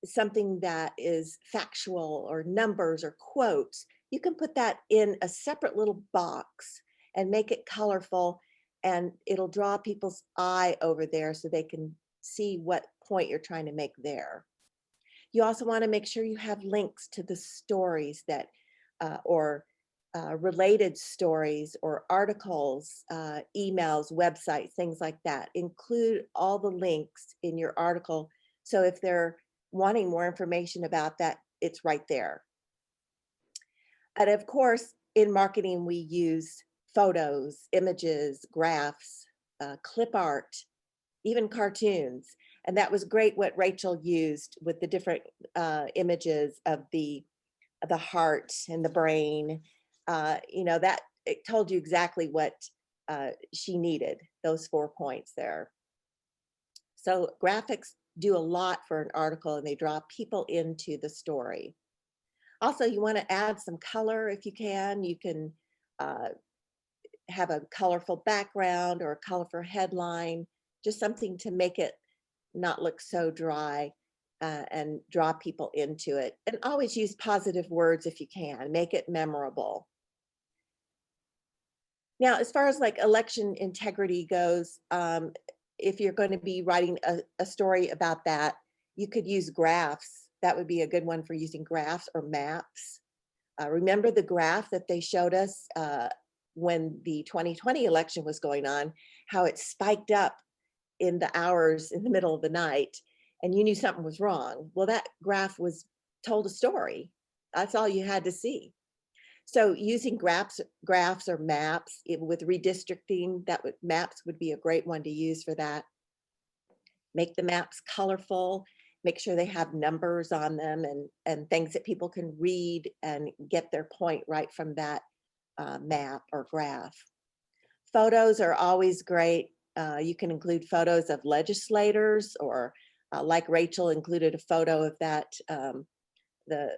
something that is factual or numbers or quotes. You can put that in a separate little box and make it colorful, and it'll draw people's eye over there so they can see what point you're trying to make there. You also want to make sure you have links to the stories that or related stories or articles, emails, websites, things like that. Include all the links in your article, so if they're wanting more information about that, it's right there. And of course, in marketing, we use photos, images, graphs, clip art, even cartoons. And that was great what Rachel used with the different images of the heart and the brain. You know, that it told you exactly what she needed, those 4 points there. So graphics do a lot for an article, and they draw people into the story. Also, you want to add some color if you can. You can have a colorful background or a colorful headline, just something to make it not look so dry and draw people into it. And always use positive words if you can, make it memorable. Now, as far as like election integrity goes, if you're going to be writing a story about that, you could use graphs. That would be a good one for using graphs or maps. Remember the graph that they showed us when the 2020 election was going on, how it spiked up in the hours in the middle of the night, and you knew something was wrong. Well, that graph told a story. That's all you had to see. So using graphs or maps with redistricting, maps would be a great one to use for that. Make the maps colorful, make sure they have numbers on them and things that people can read and get their point right from that map or graph. Photos are always great. You can include photos of legislators, or like Rachel included a photo of that, the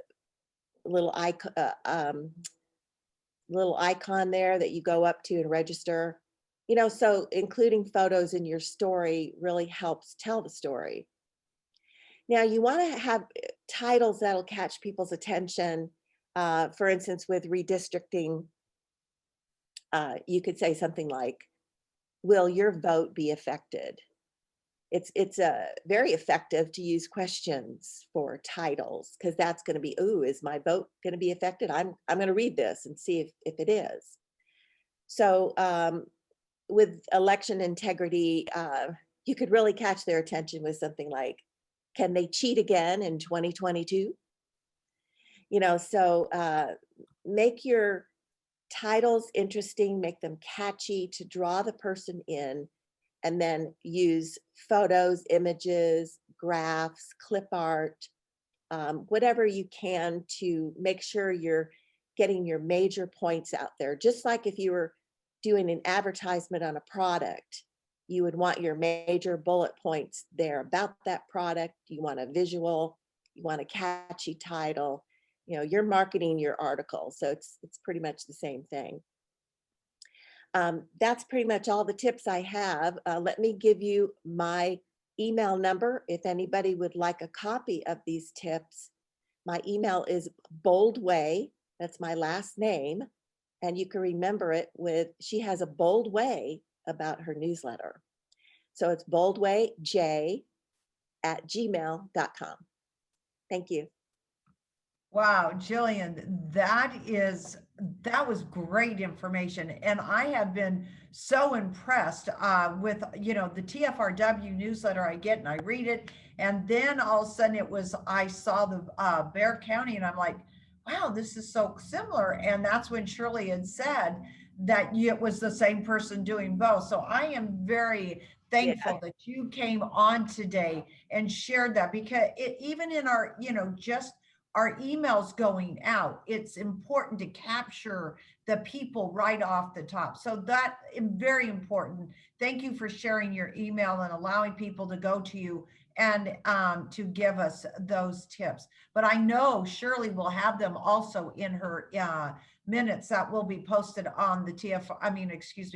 little icon there that you go up to and register. You know, so including photos in your story really helps tell the story. Now, you want to have titles that'll catch people's attention. For instance, with redistricting, you could say something like, will your vote be affected? It's very effective to use questions for titles, because that's going to be, ooh, is my vote going to be affected? I'm going to read this and see if it is. So with election integrity, you could really catch their attention with something like, can they cheat again in 2022? You know, so make your titles interesting, make them catchy to draw the person in, and then use photos, images, graphs, clip art, whatever you can to make sure you're getting your major points out there. Just like if you were doing an advertisement on a product, you would want your major bullet points there about that product. You want a visual, you want a catchy title. You know, you're marketing your article, so it's pretty much the same thing. That's pretty much all the tips I have. Let me give you my email number if anybody would like a copy of these tips. My email is boldway, That's my last name. And you can remember it with, she has a bold way about her newsletter. So it's boldwayj@gmail.com. Thank you. Wow, Jillian, that was great information. And I have been so impressed with, the TFRW newsletter I get and I read it. And then all of a sudden I saw the Bear County and I'm like, wow, this is so similar. And that's when Shirley had said that it was the same person doing both. So I am very thankful that you came on today and shared that, because even in our, just our emails going out, it's important to capture the people right off the top. So that is very important. Thank you for sharing your email and allowing people to go to you and to give us those tips. But I know Shirley will have them also in her minutes that will be posted on the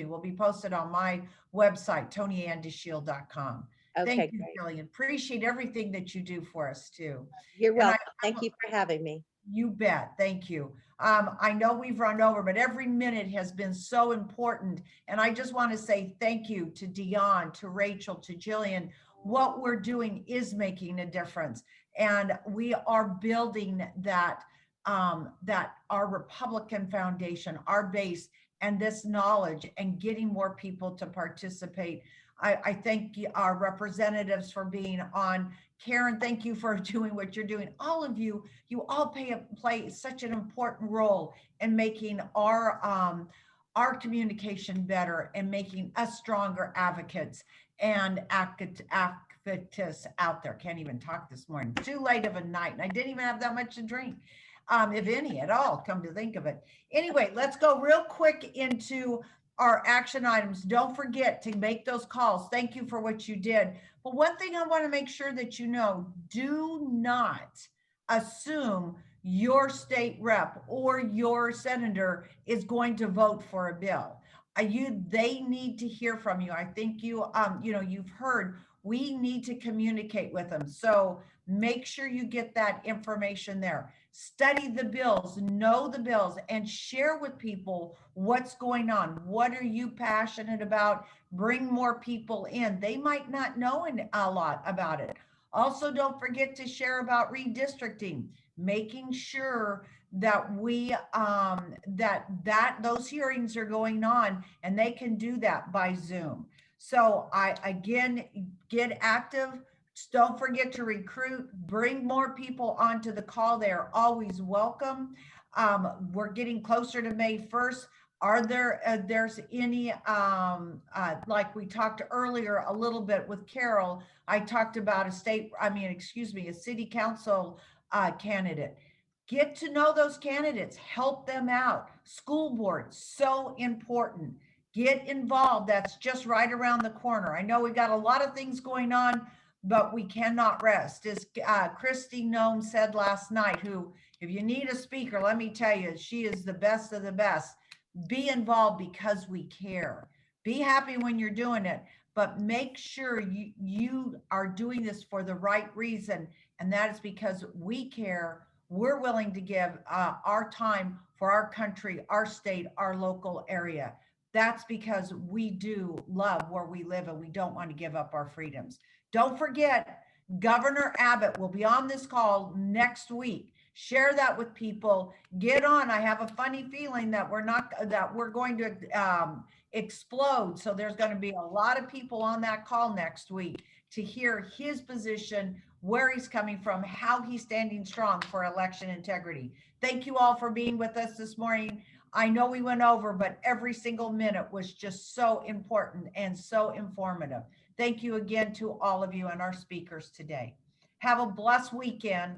will be posted on my website, tonyandeshield.com. Okay, Thank you, great. Jillian. Appreciate everything that you do for us too. You're And I- welcome. Thank you for having me. You bet. Thank you. I know we've run over, but every minute has been so important. And I just want to say thank you to Deon, to Rachel, to Jillian. What we're doing is making a difference. And we are building that our Republican Foundation, our base, and this knowledge, and getting more people to participate. I thank our representatives for being on. Karen, thank you for doing what you're doing. All of you, you all play such an important role in making our communication better and making us stronger advocates and activists out there. Can't even talk this morning. Too late of a night, and I didn't even have that much to drink, if any at all, come to think of it. Anyway, let's go real quick into our action items. Don't forget to make those calls. Thank you for what you did. But one thing I want to make sure that you know, do not assume your state rep or your senator is going to vote for a bill. They need to hear from you. I think you've heard, we need to communicate with them. So make sure you get that information there. Study the bills, know the bills, and share with people what's going on. What are you passionate about? Bring more people in. They might not know a lot about it. Also, don't forget to share about redistricting, making sure that those hearings are going on, and they can do that by Zoom. So again, get active. Don't forget to recruit, bring more people onto the call. They are always welcome. We're getting closer to May 1st. Are there's any, like we talked earlier a little bit with Carol, I talked about a city council candidate. Get to know those candidates, help them out. School board, so important. Get involved. That's just right around the corner. I know we got a lot of things going on, but we cannot rest. As Christy Nome said last night, who, if you need a speaker, let me tell you, she is the best of the best. Be involved because we care. Be happy when you're doing it, but make sure you are doing this for the right reason. And that is because we care. We're willing to give our time for our country, our state, our local area. That's because we do love where we live and we don't want to give up our freedoms. Don't forget, Governor Abbott will be on this call next week. Share that with people. Get on. I have a funny feeling that we're going to explode. So there's going to be a lot of people on that call next week to hear his position, where he's coming from, how he's standing strong for election integrity. Thank you all for being with us this morning. I know we went over, but every single minute was just so important and so informative. Thank you again to all of you and our speakers today. Have a blessed weekend.